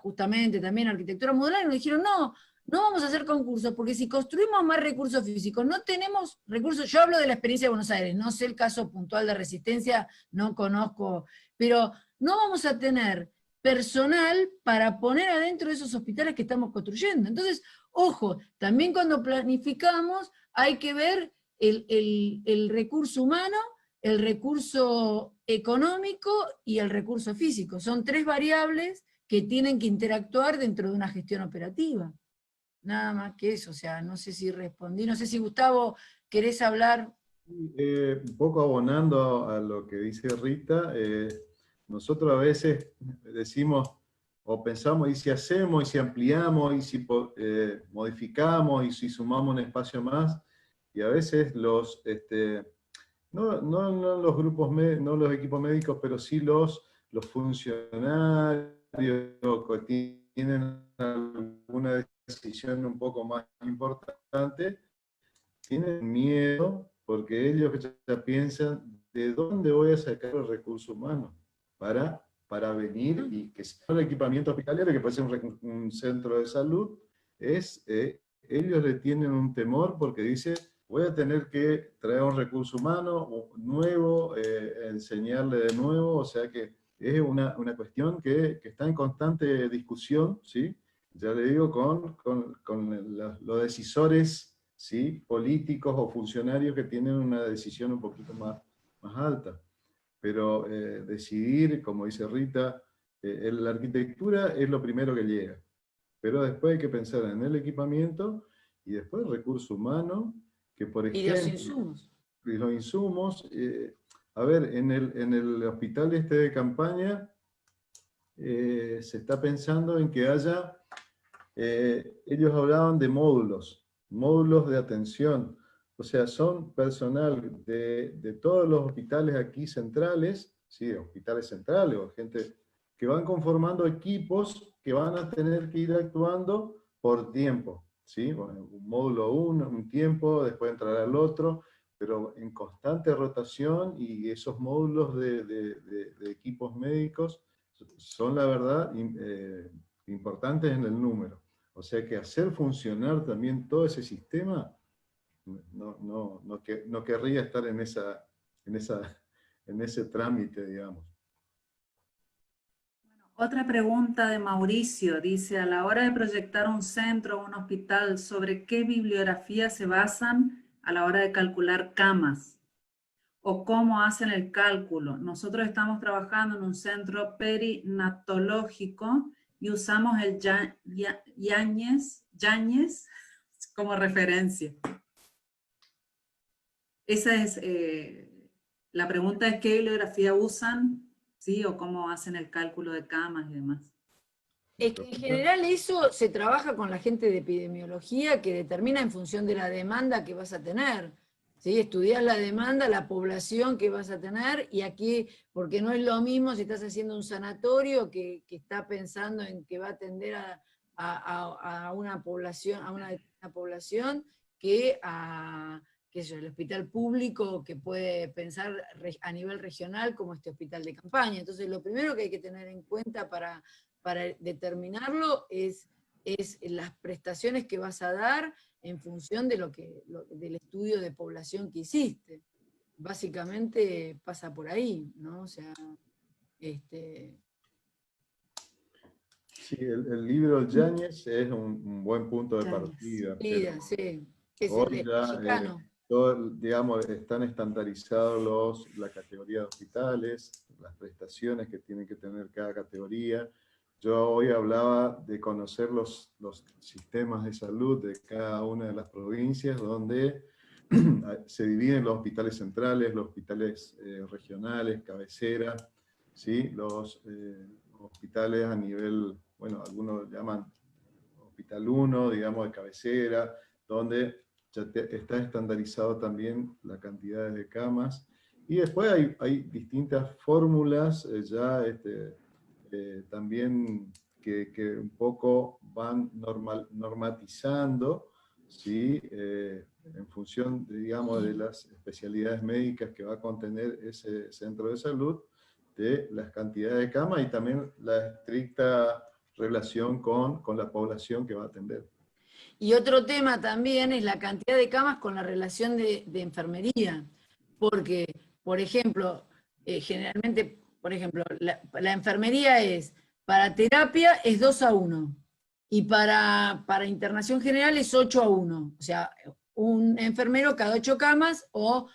justamente también arquitectura modular, y nos dijeron, no vamos a hacer concursos, porque si construimos más recursos físicos, no tenemos recursos. Yo hablo de la experiencia de Buenos Aires, no sé el caso puntual de Resistencia, no conozco, pero no vamos a tener personal para poner adentro de esos hospitales que estamos construyendo. Entonces, ojo, también cuando planificamos hay que ver el recurso humano, el recurso económico y el recurso físico. Son tres variables que tienen que interactuar dentro de una gestión operativa. Nada más que eso, o sea, no sé si respondí, no sé si Gustavo, ¿querés hablar? Un poco abonando a lo que dice Rita, nosotros a veces decimos o pensamos, y si hacemos, y si ampliamos, y si modificamos, y si sumamos un espacio más, y a veces los, no los grupos, no los equipos médicos, pero sí los funcionarios que tienen alguna decisión un poco más importante, tienen miedo porque ellos ya piensan de dónde voy a sacar el recurso humano para venir y que sea el equipamiento hospitalario, que puede ser un centro de salud, ellos le tienen un temor porque dice, voy a tener que traer un recurso humano nuevo, enseñarle de nuevo, o sea que es una cuestión que está en constante discusión, ¿sí? Ya le digo, con los decisores, ¿sí? Políticos o funcionarios que tienen una decisión un poquito más alta. Pero decidir, como dice Rita, la arquitectura es lo primero que llega. Pero después hay que pensar en el equipamiento y después el recurso humano, que por ejemplo... Y los insumos. Y los insumos. A ver, en el hospital de campaña se está pensando en que haya... ellos hablaban de módulos de atención. O sea, son personal de todos los hospitales aquí centrales, ¿sí? Hospitales centrales o gente que van conformando equipos que van a tener que ir actuando por tiempo, ¿sí? Bueno, un módulo un tiempo, después entrar al otro, pero en constante rotación, y esos módulos de equipos médicos son, la verdad, importantes en el número. O sea que hacer funcionar también todo ese sistema, no querría estar en ese trámite, digamos. Otra pregunta de Mauricio, dice, a la hora de proyectar un centro o un hospital, ¿sobre qué bibliografía se basan a la hora de calcular camas? ¿O cómo hacen el cálculo? Nosotros estamos trabajando en un centro perinatológico y usamos el Yáñez como referencia. Esa es, la pregunta es ¿qué bibliografía usan? ¿Sí? ¿O cómo hacen el cálculo de camas y demás? Es que en general eso se trabaja con la gente de epidemiología que determina en función de la demanda que vas a tener. ¿sí? Estudiás la demanda, la población que vas a tener, y aquí, porque no es lo mismo si estás haciendo un sanatorio que está pensando en que va a atender a una población, a una población, que a qué sé yo, el hospital público que puede pensar a nivel regional como este hospital de campaña. Entonces, lo primero que hay que tener en cuenta para determinarlo es las prestaciones que vas a dar en función de del estudio de población que hiciste. Básicamente pasa por ahí, ¿no? O sea, Sí, el libro Yáñez es un buen punto de partida. sí, que es el Hoy de ya, mexicano. digamos, están estandarizados la categoría de hospitales, las prestaciones que tiene que tener cada categoría. Yo hoy hablaba de conocer los sistemas de salud de cada una de las provincias, donde se dividen los hospitales centrales, los hospitales regionales, cabecera, ¿sí? Los hospitales a nivel, bueno, algunos llaman hospital 1, digamos, de cabecera, donde ya está estandarizado también la cantidad de camas. Y después hay distintas fórmulas también que un poco van normatizando, ¿sí? En función, digamos, de las especialidades médicas que va a contener ese centro de salud, de las cantidades de camas y también la estricta relación con la población que va a atender. Y otro tema también es la cantidad de camas con la relación de enfermería, porque, por ejemplo, generalmente, por ejemplo, la enfermería para terapia es 2-1, y para internación general es 8-1, o sea, un enfermero cada 8 camas o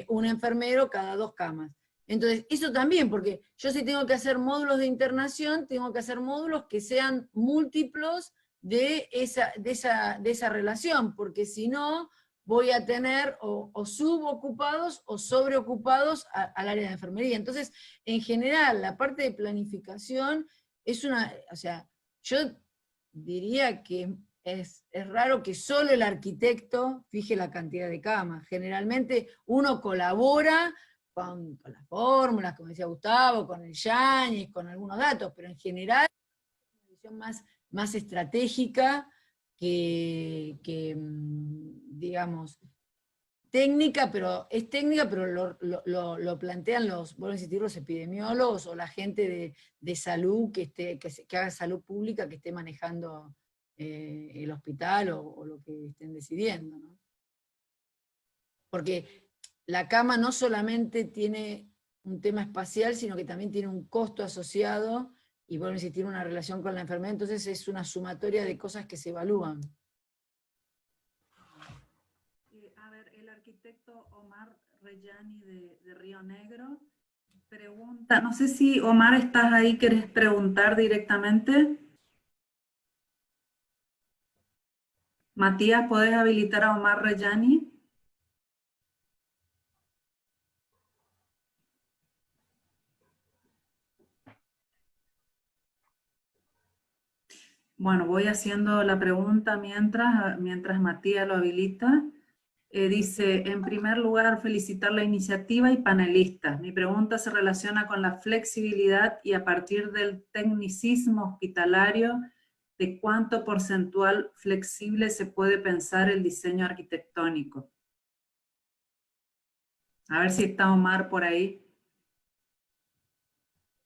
un enfermero cada 2 camas. Entonces, eso también, porque yo si tengo que hacer módulos de internación, tengo que hacer módulos que sean múltiplos de esa relación, porque si no voy a tener o subocupados o sobreocupados al área de enfermería. Entonces, en general, la parte de planificación es o sea, yo diría que es raro que solo el arquitecto fije la cantidad de camas. Generalmente uno colabora con las fórmulas, como decía Gustavo, con el Yáñez, con algunos datos, pero en general es una visión más estratégica digamos, técnica, pero es técnica, pero lo plantean vuelvo a insistir, los epidemiólogos o la gente de salud que haga salud pública, que esté manejando el hospital o lo que estén decidiendo, ¿no? Porque la cama no solamente tiene un tema espacial, sino que también tiene un costo asociado, y vuelvo a insistir, una relación con la enfermedad, entonces es una sumatoria de cosas que se evalúan. A ver, el arquitecto Omar Reyani de Río Negro pregunta, no sé si Omar estás ahí, ¿quieres preguntar directamente? Matías, ¿podés habilitar a Omar Reyani? Bueno, voy haciendo la pregunta mientras Matías lo habilita. Dice, en primer lugar, felicitar la iniciativa y panelistas. Mi pregunta se relaciona con la flexibilidad y a partir del tecnicismo hospitalario, ¿de cuánto porcentual flexible se puede pensar el diseño arquitectónico? A ver si está Omar por ahí.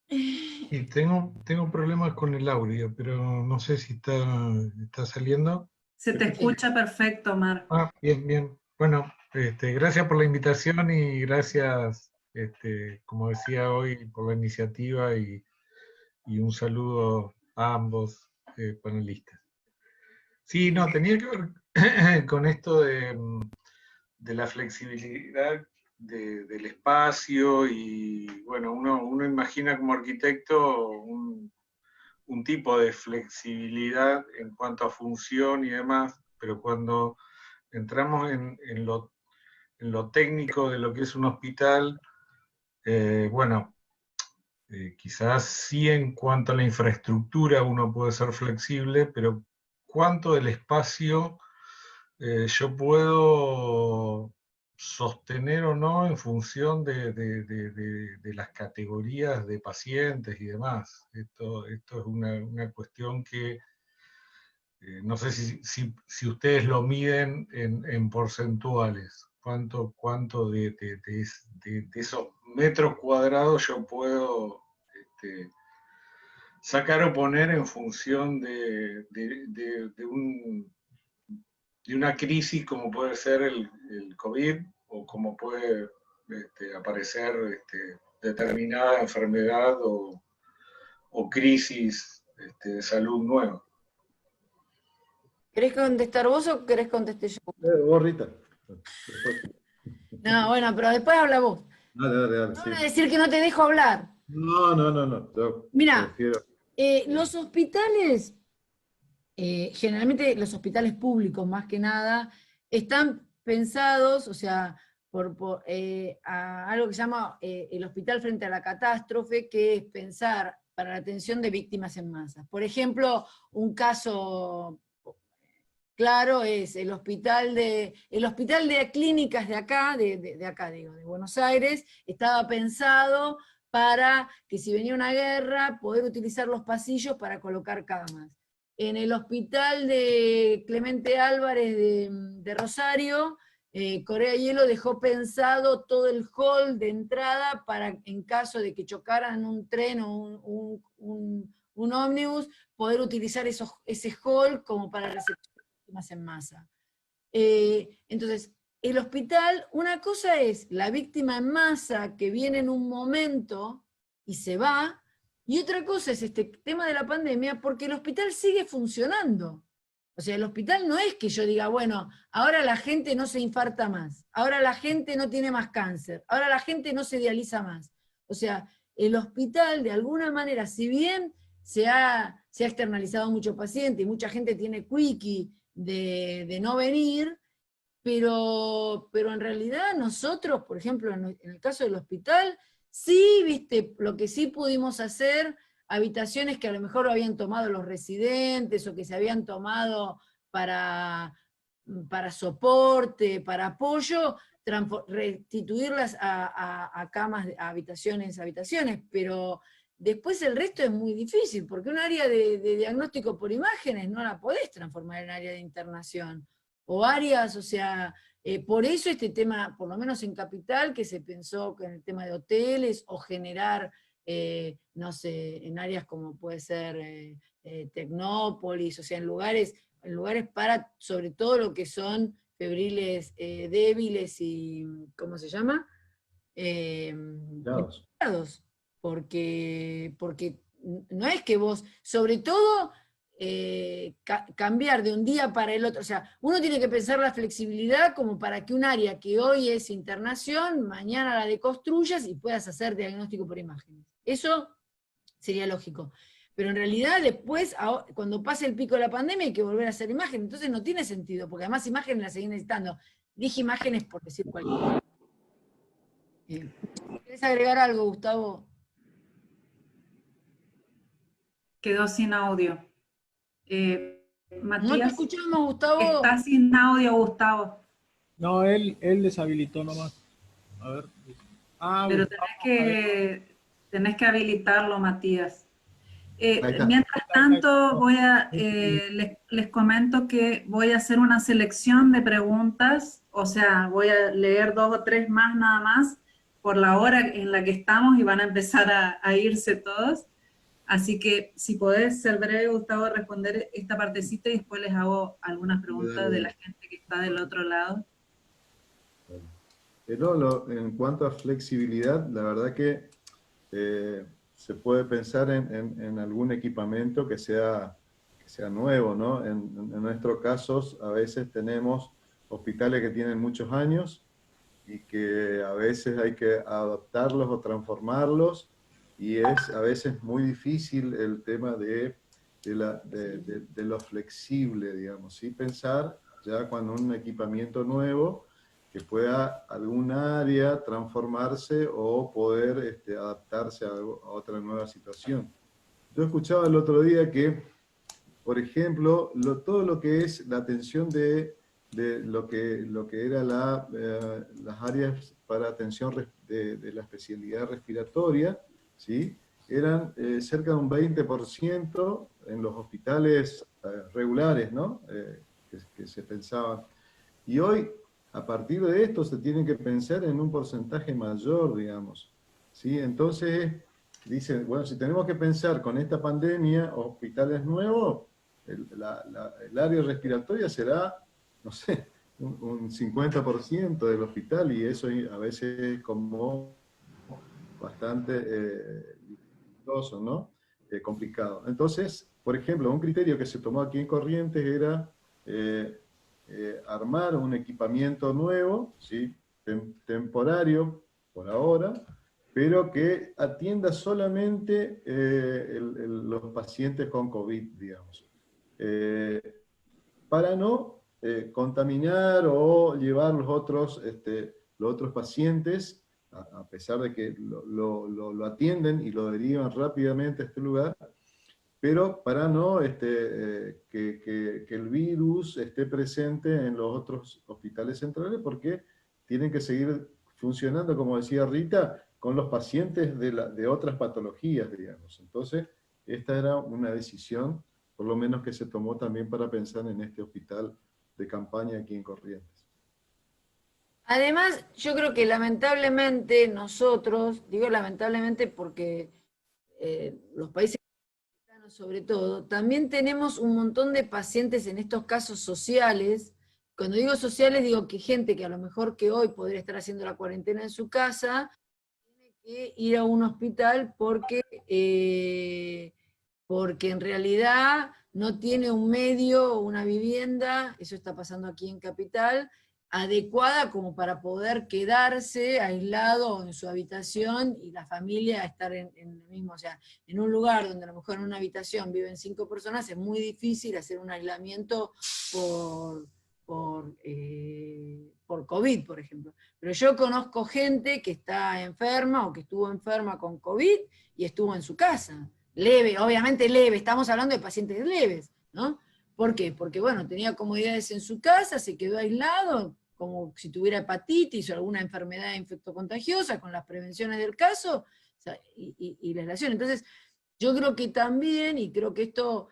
Y tengo problemas con el audio, pero no sé si está saliendo. Se te escucha perfecto, Omar. Ah, bien, bien. Bueno, gracias por la invitación y gracias, como decía hoy, por la iniciativa y un saludo a ambos panelistas. Sí, no, tenía que ver con esto de la flexibilidad del espacio y, bueno, uno imagina como arquitecto un tipo de flexibilidad en cuanto a función y demás, pero cuando entramos en lo técnico de lo que es un hospital, bueno, quizás sí en cuanto a la infraestructura uno puede ser flexible, pero cuánto del espacio yo puedo sostener o no en función de las categorías de pacientes y demás. Esto es una cuestión que no sé si ustedes lo miden en porcentuales. ¿Cuánto de esos metros cuadrados yo puedo sacar o poner en función de una crisis como puede ser el COVID o como puede aparecer determinada enfermedad o crisis de salud nueva? ¿Querés contestar vos o querés contestar yo? Vos, Rita. No, bueno, pero después habla vos. Dale, No sí. van a decir que no te dejo hablar. No. Yo Mira, prefiero. los hospitales, generalmente los hospitales públicos más que nada, están pensados, o sea, a algo que se llama el hospital frente a la catástrofe, que es pensar para la atención de víctimas en masa. Por ejemplo, un caso claro es el hospital de clínicas de acá, de acá digo, de Buenos Aires, estaba pensado para que si venía una guerra, poder utilizar los pasillos para colocar camas. En el hospital de Clemente Álvarez de Rosario, Corea Hielo dejó pensado todo el hall de entrada para, en caso de que chocaran un tren o un ómnibus, poder utilizar ese hall como para recepción de víctimas en masa. Entonces, el hospital, una cosa es la víctima en masa que viene en un momento y se va, y otra cosa es este tema de la pandemia, porque el hospital sigue funcionando. O sea, el hospital no es que yo diga, bueno, ahora la gente no se infarta más, ahora la gente no tiene más cáncer, ahora la gente no se dializa más. O sea, el hospital de alguna manera, si bien se ha externalizado mucho paciente y mucha gente tiene quickie de no venir, pero en realidad nosotros, por ejemplo, en el caso del hospital, sí, viste, lo que sí pudimos hacer, habitaciones que a lo mejor lo habían tomado los residentes o que se habían tomado para soporte, para apoyo, restituirlas a camas, a habitaciones, pero después el resto es muy difícil, porque un área de diagnóstico por imágenes no la podés transformar en área de internación. O áreas, o sea, por eso este tema, por lo menos en Capital, que se pensó que en el tema de hoteles, o generar, no sé, en áreas como puede ser Tecnópolis, o sea, en lugares para, sobre todo lo que son febriles débiles y, ¿cómo se llama? Implicados. Porque no es que vos, sobre todo, cambiar de un día para el otro, o sea, uno tiene que pensar la flexibilidad como para que un área que hoy es internación, mañana la deconstruyas y puedas hacer diagnóstico por imágenes. Eso sería lógico. Pero en realidad después, cuando pase el pico de la pandemia, hay que volver a hacer imágenes, entonces no tiene sentido, porque además imágenes las seguís necesitando. Dije imágenes por decir cualquier cosa. ¿Quieres agregar algo, Gustavo? Quedó sin audio. Matías, No te escuchamos, Gustavo. Está sin audio, Gustavo. No, él deshabilitó nomás. A ver. Pero Gustavo, tenés que habilitarlo, Matías. Mientras tanto, les comento que voy a hacer una selección de preguntas, o sea, voy a leer 2 o 3 más nada más por la hora en la que estamos y van a empezar a irse todos. Así que si podés ser breve, Gustavo, responder esta partecita y después les hago algunas preguntas de la gente que está del otro lado. Pero en cuanto a flexibilidad, la verdad que se puede pensar en algún equipamiento que sea nuevo, ¿no? En nuestros casos, a veces tenemos hospitales que tienen muchos años y que a veces hay que adaptarlos o transformarlos, y es a veces muy difícil el tema de lo flexible, digamos, ¿sí? Pensar ya cuando un equipamiento nuevo que pueda algún área transformarse o poder adaptarse a otra nueva situación. Yo escuchaba el otro día que, por ejemplo, todo lo que es la atención de de lo que era las áreas para atención de la especialidad respiratoria, ¿sí? Eran cerca de un 20% en los hospitales regulares, ¿no? Que se pensaban. Y hoy, a partir de esto, se tiene que pensar en un porcentaje mayor, digamos, ¿sí? Entonces, dicen, bueno, si tenemos que pensar con esta pandemia, hospitales nuevos, el área respiratoria será, no sé, un 50% del hospital, y eso a veces es como bastante dificultoso, ¿no? Complicado. Entonces, por ejemplo, un criterio que se tomó aquí en Corrientes era armar un equipamiento nuevo, ¿sí? Temporario por ahora, pero que atienda solamente los pacientes con COVID, digamos. Para no contaminar o llevar los otros pacientes, a pesar de que lo atienden y lo derivan rápidamente a este lugar, pero para no que el virus esté presente en los otros hospitales centrales, porque tienen que seguir funcionando, como decía Rita, con los pacientes de otras patologías, digamos. Entonces, esta era una decisión, por lo menos que se tomó también para pensar en este hospital de campaña aquí en Corrientes. Además, yo creo que lamentablemente nosotros, digo lamentablemente porque los países americanos sobre todo, también tenemos un montón de pacientes en estos casos sociales. Cuando digo sociales, digo que gente que a lo mejor que hoy podría estar haciendo la cuarentena en su casa, tiene que ir a un hospital porque en realidad no tiene un medio o una vivienda, eso está pasando aquí en Capital, adecuada como para poder quedarse aislado en su habitación y la familia estar en el mismo, o sea, en un lugar donde a lo mejor en una habitación viven 5 personas, es muy difícil hacer un aislamiento por COVID, por ejemplo. Pero yo conozco gente que está enferma o que estuvo enferma con COVID y estuvo en su casa. Leve, obviamente leve, estamos hablando de pacientes leves, ¿no? ¿Por qué? Porque, bueno, tenía comodidades en su casa, se quedó aislado, como si tuviera hepatitis o alguna enfermedad infectocontagiosa, con las prevenciones del caso, o sea, y la aislación. Entonces, yo creo que también, y creo que esto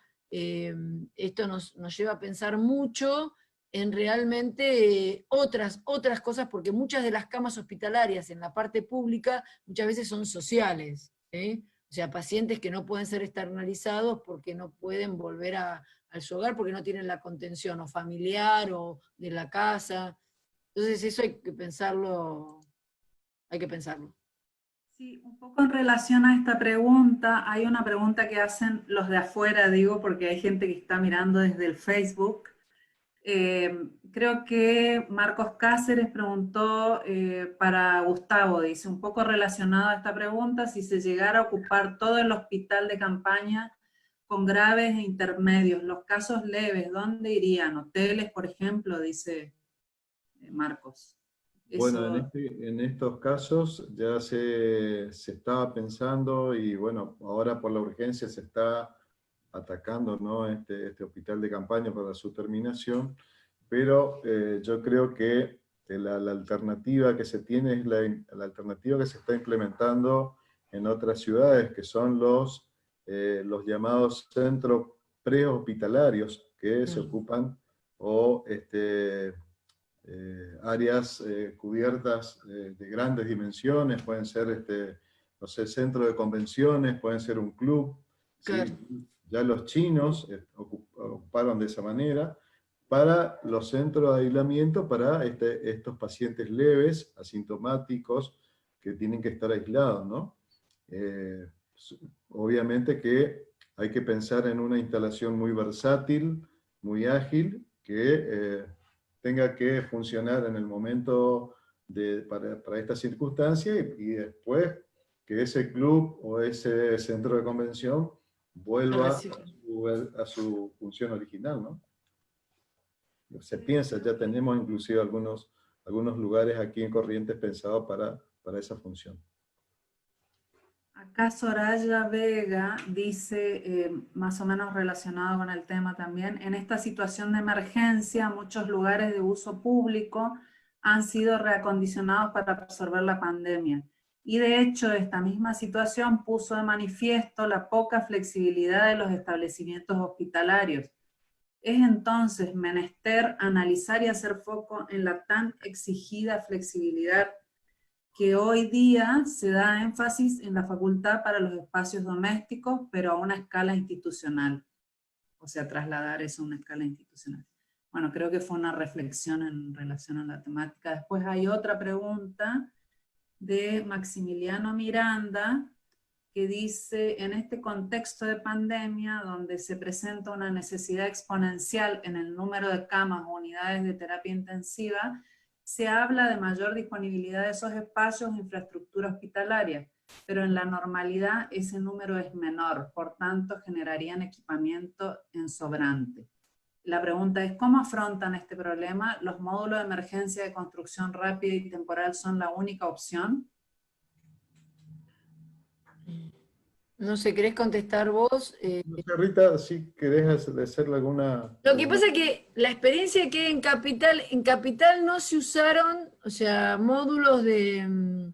nos lleva a pensar mucho en realmente otras cosas, porque muchas de las camas hospitalarias en la parte pública muchas veces son sociales, ¿eh? O sea, pacientes que no pueden ser externalizados porque no pueden volver a su hogar, porque no tienen la contención o familiar o de la casa. Entonces eso hay que pensarlo, hay que pensarlo. Sí, un poco en relación a esta pregunta, hay una pregunta que hacen los de afuera, digo, porque hay gente que está mirando desde el Facebook. Creo que Marcos Cáceres preguntó para Gustavo, dice, un poco relacionado a esta pregunta, si se llegara a ocupar todo el hospital de campaña con graves e intermedios, los casos leves, ¿dónde irían? ¿Hoteles, por ejemplo? Dice Marcos. Bueno, Eso, en estos casos ya se estaba pensando, y bueno, ahora por la urgencia se está atacando, ¿no? este hospital de campaña para su terminación, pero yo creo que la alternativa que se tiene es la alternativa que se está implementando en otras ciudades, que son los llamados centros prehospitalarios, que se ocupan, o áreas cubiertas de grandes dimensiones, pueden ser, no sé, centro de convenciones, pueden ser un club, ¿sí? Claro. Ya los chinos ocuparon de esa manera, para los centros de aislamiento para estos pacientes leves, asintomáticos, que tienen que estar aislados, ¿no? Obviamente que hay que pensar en una instalación muy versátil, muy ágil, que tenga que funcionar en el momento para esta circunstancia, y después que ese club o ese centro de convención vuelva a su función original, ¿no? Se piensa, ya tenemos inclusive algunos lugares aquí en Corrientes pensados para esa función. Acá Soraya Vega dice, más o menos relacionado con el tema también, en esta situación de emergencia, muchos lugares de uso público han sido reacondicionados para absorber la pandemia. Y de hecho, esta misma situación puso de manifiesto la poca flexibilidad de los establecimientos hospitalarios. Es entonces menester analizar y hacer foco en la tan exigida flexibilidad que hoy día se da énfasis en la facultad para los espacios domésticos, pero a una escala institucional. O sea, trasladar eso a una escala institucional. Bueno, creo que fue una reflexión en relación a la temática. Después hay otra pregunta de Maximiliano Miranda, que dice, en este contexto de pandemia, donde se presenta una necesidad exponencial en el número de camas o unidades de terapia intensiva, se habla de mayor disponibilidad de esos espacios e infraestructura hospitalaria, pero en la normalidad ese número es menor, por tanto generarían equipamiento en sobrante. La pregunta es, ¿cómo afrontan este problema? ¿Los módulos de emergencia de construcción rápida y temporal son la única opción? No sé, ¿querés contestar vos? No sé, Rita, si querés hacerle alguna... Lo que pasa es que la experiencia que en Capital no se usaron, o sea, módulos de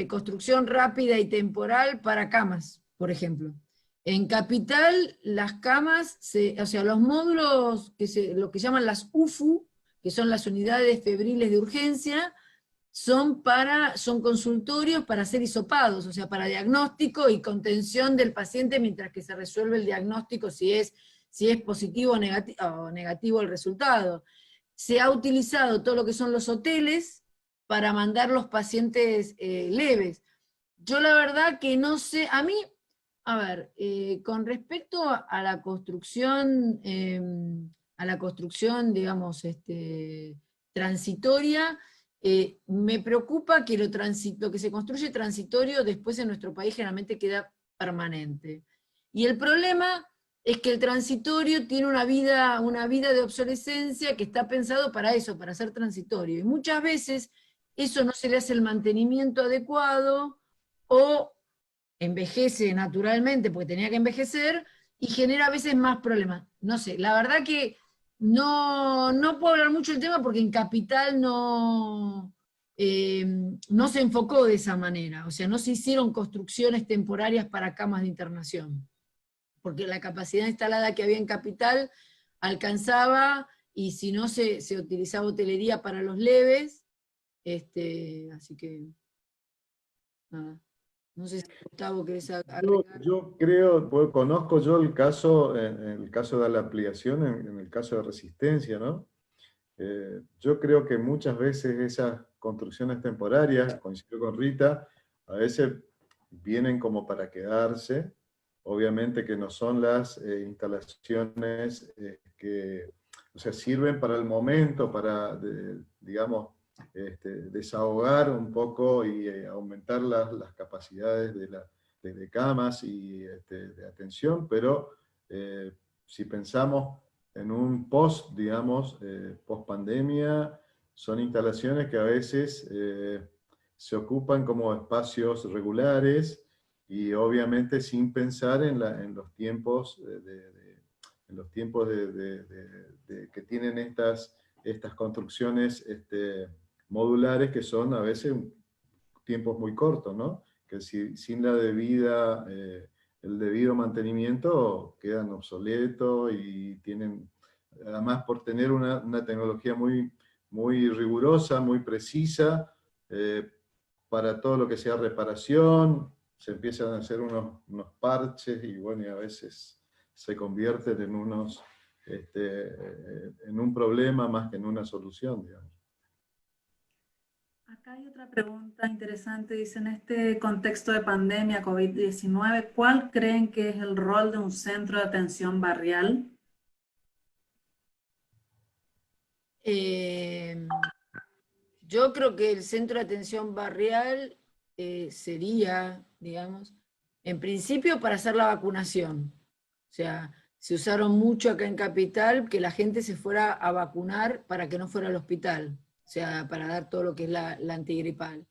construcción rápida y temporal para camas, por ejemplo. En Capital, las camas, o sea, los módulos, lo que llaman las UFU, que son las unidades febriles de urgencia, son consultorios para hacer hisopados, o sea, para diagnóstico y contención del paciente mientras que se resuelve el diagnóstico si es positivo o negativo el resultado. Se ha utilizado todo lo que son los hoteles para mandar los pacientes leves. Yo la verdad que no sé, a mí, a ver, con respecto a la construcción, digamos, transitoria, me preocupa que lo que se construye transitorio después en nuestro país generalmente queda permanente. Y el problema es que el transitorio tiene una vida de obsolescencia que está pensado para eso, para ser transitorio. Y muchas veces eso no se le hace el mantenimiento adecuado o envejece naturalmente porque tenía que envejecer y genera a veces más problemas. No sé, la verdad que no puedo hablar mucho del tema porque en Capital no se enfocó de esa manera, o sea, no se hicieron construcciones temporarias para camas de internación, porque la capacidad instalada que había en Capital alcanzaba, y si no se utilizaba hotelería para los leves, así que, nada. No sé si Gustavo querés agregar. Yo creo, pues, conozco yo el caso, en el caso de la ampliación, en el caso de resistencia, ¿no? Yo creo que muchas veces esas construcciones temporarias, coincido con Rita, a veces vienen como para quedarse. Obviamente que no son las instalaciones que, o sea, sirven para el momento, para, digamos, desahogar un poco y aumentar las capacidades de camas y de atención, pero si pensamos en un post, digamos, post pandemia, son instalaciones que a veces se ocupan como espacios regulares y obviamente sin pensar en los tiempos que tienen estas construcciones modulares, que son a veces tiempos muy cortos, ¿no? Que sin el debido mantenimiento quedan obsoletos y tienen, además por tener una tecnología muy, muy rigurosa, muy precisa, para todo lo que sea reparación, se empiezan a hacer unos parches y bueno, y a veces se convierten en en un problema más que en una solución, digamos. Acá hay otra pregunta interesante, dice, en este contexto de pandemia COVID-19, ¿cuál creen que es el rol de un centro de atención barrial? Yo creo que el centro de atención barrial sería, digamos, en principio para hacer la vacunación. O sea, se usaron mucho acá en Capital que la gente se fuera a vacunar para que no fuera al hospital. O sea, para dar todo lo que es la antigripal.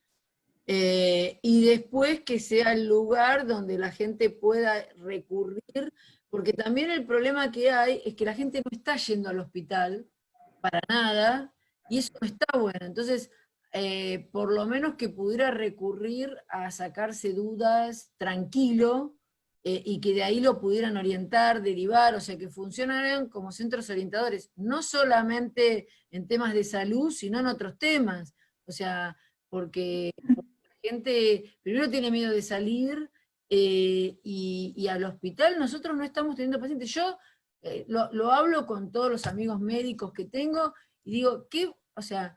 y después que sea el lugar donde la gente pueda recurrir, porque también el problema que hay es que la gente no está yendo al hospital para nada, y eso no está bueno. Entonces, por lo menos que pudiera recurrir a sacarse dudas tranquilo, y que de ahí lo pudieran orientar, derivar, o sea, que funcionaran como centros orientadores, no solamente en temas de salud, sino en otros temas. O sea, porque la gente primero tiene miedo de salir, y al hospital nosotros no estamos teniendo pacientes. Yo lo hablo con todos los amigos médicos que tengo y digo, o sea,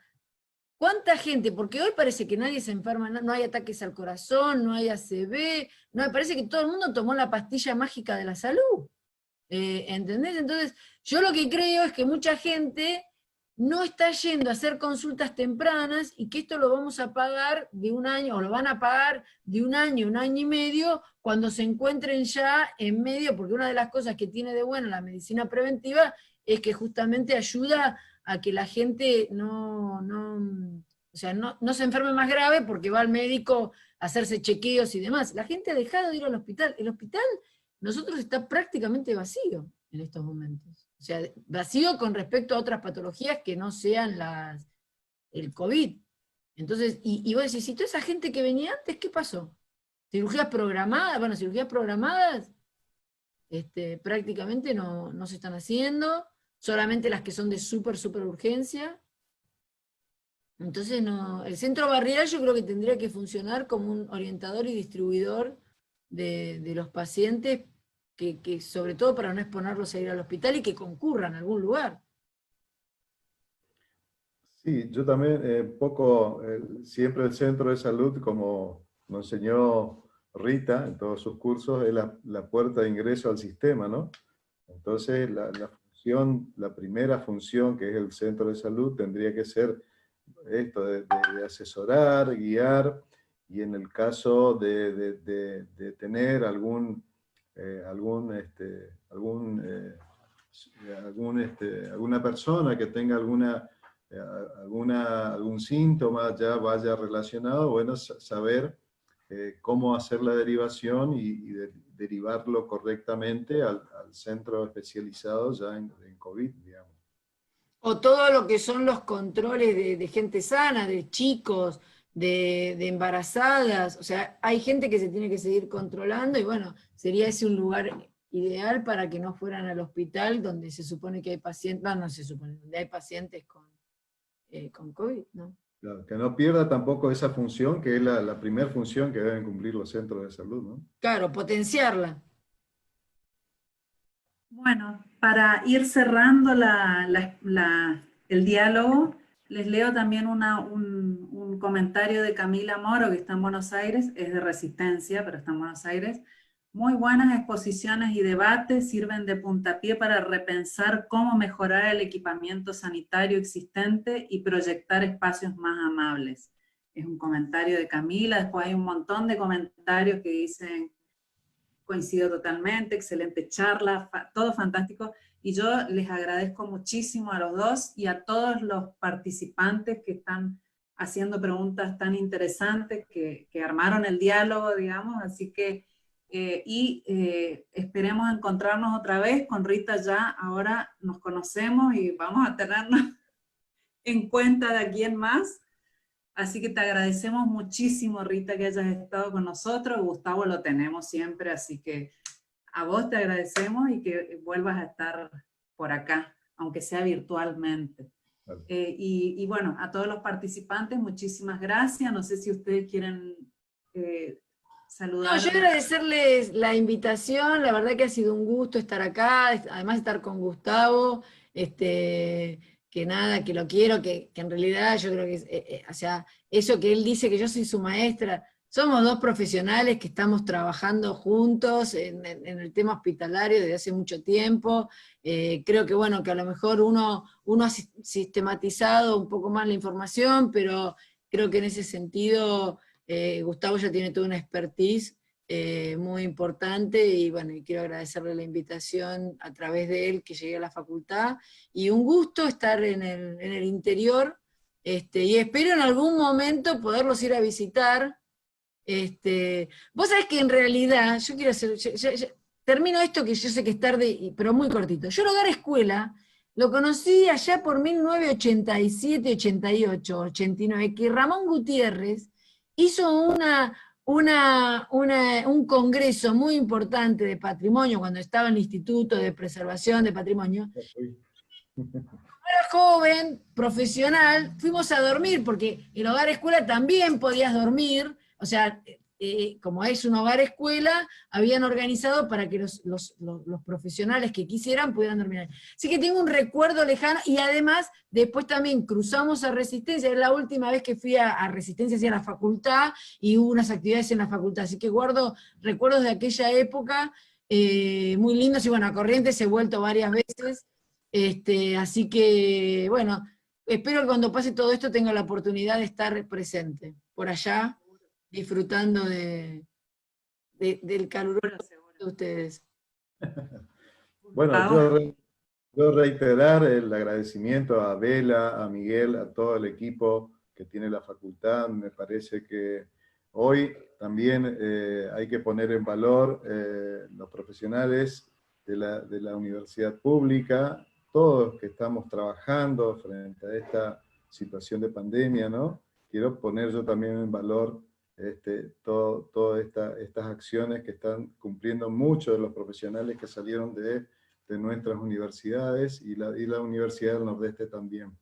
¿cuánta gente? Porque hoy parece que nadie se enferma, no hay ataques al corazón, no hay ACV, parece que todo el mundo tomó la pastilla mágica de la salud. ¿Entendés? Entonces, yo lo que creo es que mucha gente no está yendo a hacer consultas tempranas y que esto lo vamos a pagar de un año, o lo van a pagar de un año y medio, cuando se encuentren ya en medio, porque una de las cosas que tiene de bueno la medicina preventiva es que justamente ayuda a que la gente no se enferme más grave porque va al médico a hacerse chequeos y demás. La gente ha dejado de ir al hospital. El hospital, nosotros, está prácticamente vacío en estos momentos. O sea, vacío con respecto a otras patologías que no sean el COVID. Entonces, y vos decís, ¿y toda esa gente que venía antes, qué pasó? ¿Cirugías programadas? Bueno, cirugías programadas prácticamente no se están haciendo, solamente las que son de súper urgencia. Entonces, el centro barrial yo creo que tendría que funcionar como un orientador y distribuidor de los pacientes, que sobre todo para no exponerlos a ir al hospital y que concurran a algún lugar. Sí, yo también, siempre el centro de salud, como nos enseñó Rita en todos sus cursos, es la puerta de ingreso al sistema, ¿no? Entonces, la primera función, que es el centro de salud, tendría que ser esto de asesorar, guiar, y en el caso de tener alguna persona que tenga algún síntoma ya vaya relacionado, bueno, saber cómo hacer la derivación y derivarlo correctamente al centro especializado ya en COVID, digamos. O todo lo que son los controles de gente sana, de chicos, de embarazadas. O sea, hay gente que se tiene que seguir controlando, y bueno, sería ese un lugar ideal para que no fueran al hospital donde se supone que hay pacientes, no se supone, donde hay pacientes con COVID, ¿no? Claro, que no pierda tampoco esa función, que es la primera función que deben cumplir los centros de salud, ¿no? Claro, potenciarla. Bueno, para ir cerrando el diálogo, les leo también un comentario de Camila Moro, que está en Buenos Aires, es de Resistencia, pero está en Buenos Aires. Muy buenas exposiciones y debates sirven de puntapié para repensar cómo mejorar el equipamiento sanitario existente y proyectar espacios más amables. Es un comentario de Camila. Después hay un montón de comentarios que dicen: coincido totalmente, excelente charla, todo fantástico. Y yo les agradezco muchísimo a los dos y a todos los participantes que están haciendo preguntas tan interesantes, que armaron el diálogo, digamos. Así que, esperemos encontrarnos otra vez. Con Rita ya ahora nos conocemos y vamos a tenernos en cuenta de aquí en más. Así que te agradecemos muchísimo, Rita, que hayas estado con nosotros. Gustavo lo tenemos siempre, así que a vos te agradecemos y que vuelvas a estar por acá, aunque sea virtualmente. Vale. Y bueno, a todos los participantes, muchísimas gracias. No sé si ustedes quieren saludar. No, yo agradecerles la invitación, la verdad que ha sido un gusto estar acá, además estar con Gustavo, que nada, que lo quiero, que en realidad yo creo que o sea, eso que él dice, que yo soy su maestra, somos dos profesionales que estamos trabajando juntos en el tema hospitalario desde hace mucho tiempo. Creo que bueno, que a lo mejor uno ha sistematizado un poco más la información, pero creo que en ese sentido Gustavo ya tiene toda una expertise muy importante, y bueno, y quiero agradecerle la invitación a través de él que llegué a la facultad, y un gusto estar en el interior Y espero en algún momento poderlos ir a visitar. Vos sabés que en realidad, yo quiero hacer, termino esto que yo sé que es tarde, pero muy cortito. Yo el Hogar Escuela lo conocí allá por 1987, 88, 89, que Ramón Gutiérrez hizo un congreso muy importante de patrimonio cuando estaba en el Instituto de Preservación de Patrimonio. Era joven, profesional, fuimos a dormir, porque el Hogar Escuela también podías dormir, o sea, como es un hogar escuela, habían organizado para que los profesionales que quisieran pudieran dormir ahí. Así que tengo un recuerdo lejano, y además, después también cruzamos a Resistencia, es la última vez que fui a Resistencia hacia la facultad, y hubo unas actividades en la facultad, así que guardo recuerdos de aquella época, muy lindos, y bueno, a Corrientes he vuelto varias veces, así que, bueno, espero que cuando pase todo esto tenga la oportunidad de estar presente por allá, disfrutando del caluroso de ustedes. Bueno, yo reiterar el agradecimiento a Bela, a Miguel, a todo el equipo que tiene la facultad. Me parece que hoy también hay que poner en valor los profesionales de la universidad pública, todos que estamos trabajando frente a esta situación de pandemia, ¿no? Quiero poner yo también en valor todas estas acciones que están cumpliendo muchos de los profesionales que salieron de nuestras universidades y la Universidad del Nordeste también.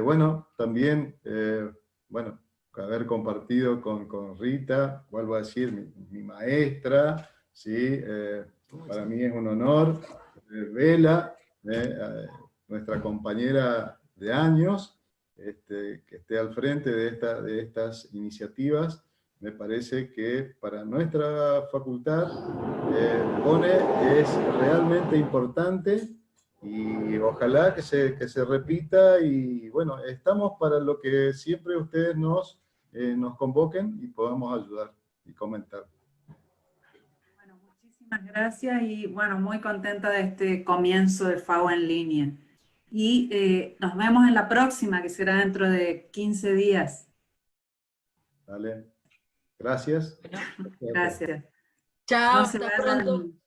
Bueno, también, bueno, haber compartido con Rita, vuelvo a decir, mi maestra, ¿sí? Para mí es un honor. Bela, nuestra compañera de años, que esté al frente de estas iniciativas. Me parece que para nuestra facultad es realmente importante, y ojalá que se repita, y bueno, estamos para lo que siempre ustedes nos convoquen y podamos ayudar y comentar. Bueno, muchísimas gracias, y bueno, muy contenta de este comienzo de FAO en línea. Y nos vemos en la próxima, que será dentro de 15 días. Dale. Gracias. Gracias. Chao, No se hasta vayan. pronto.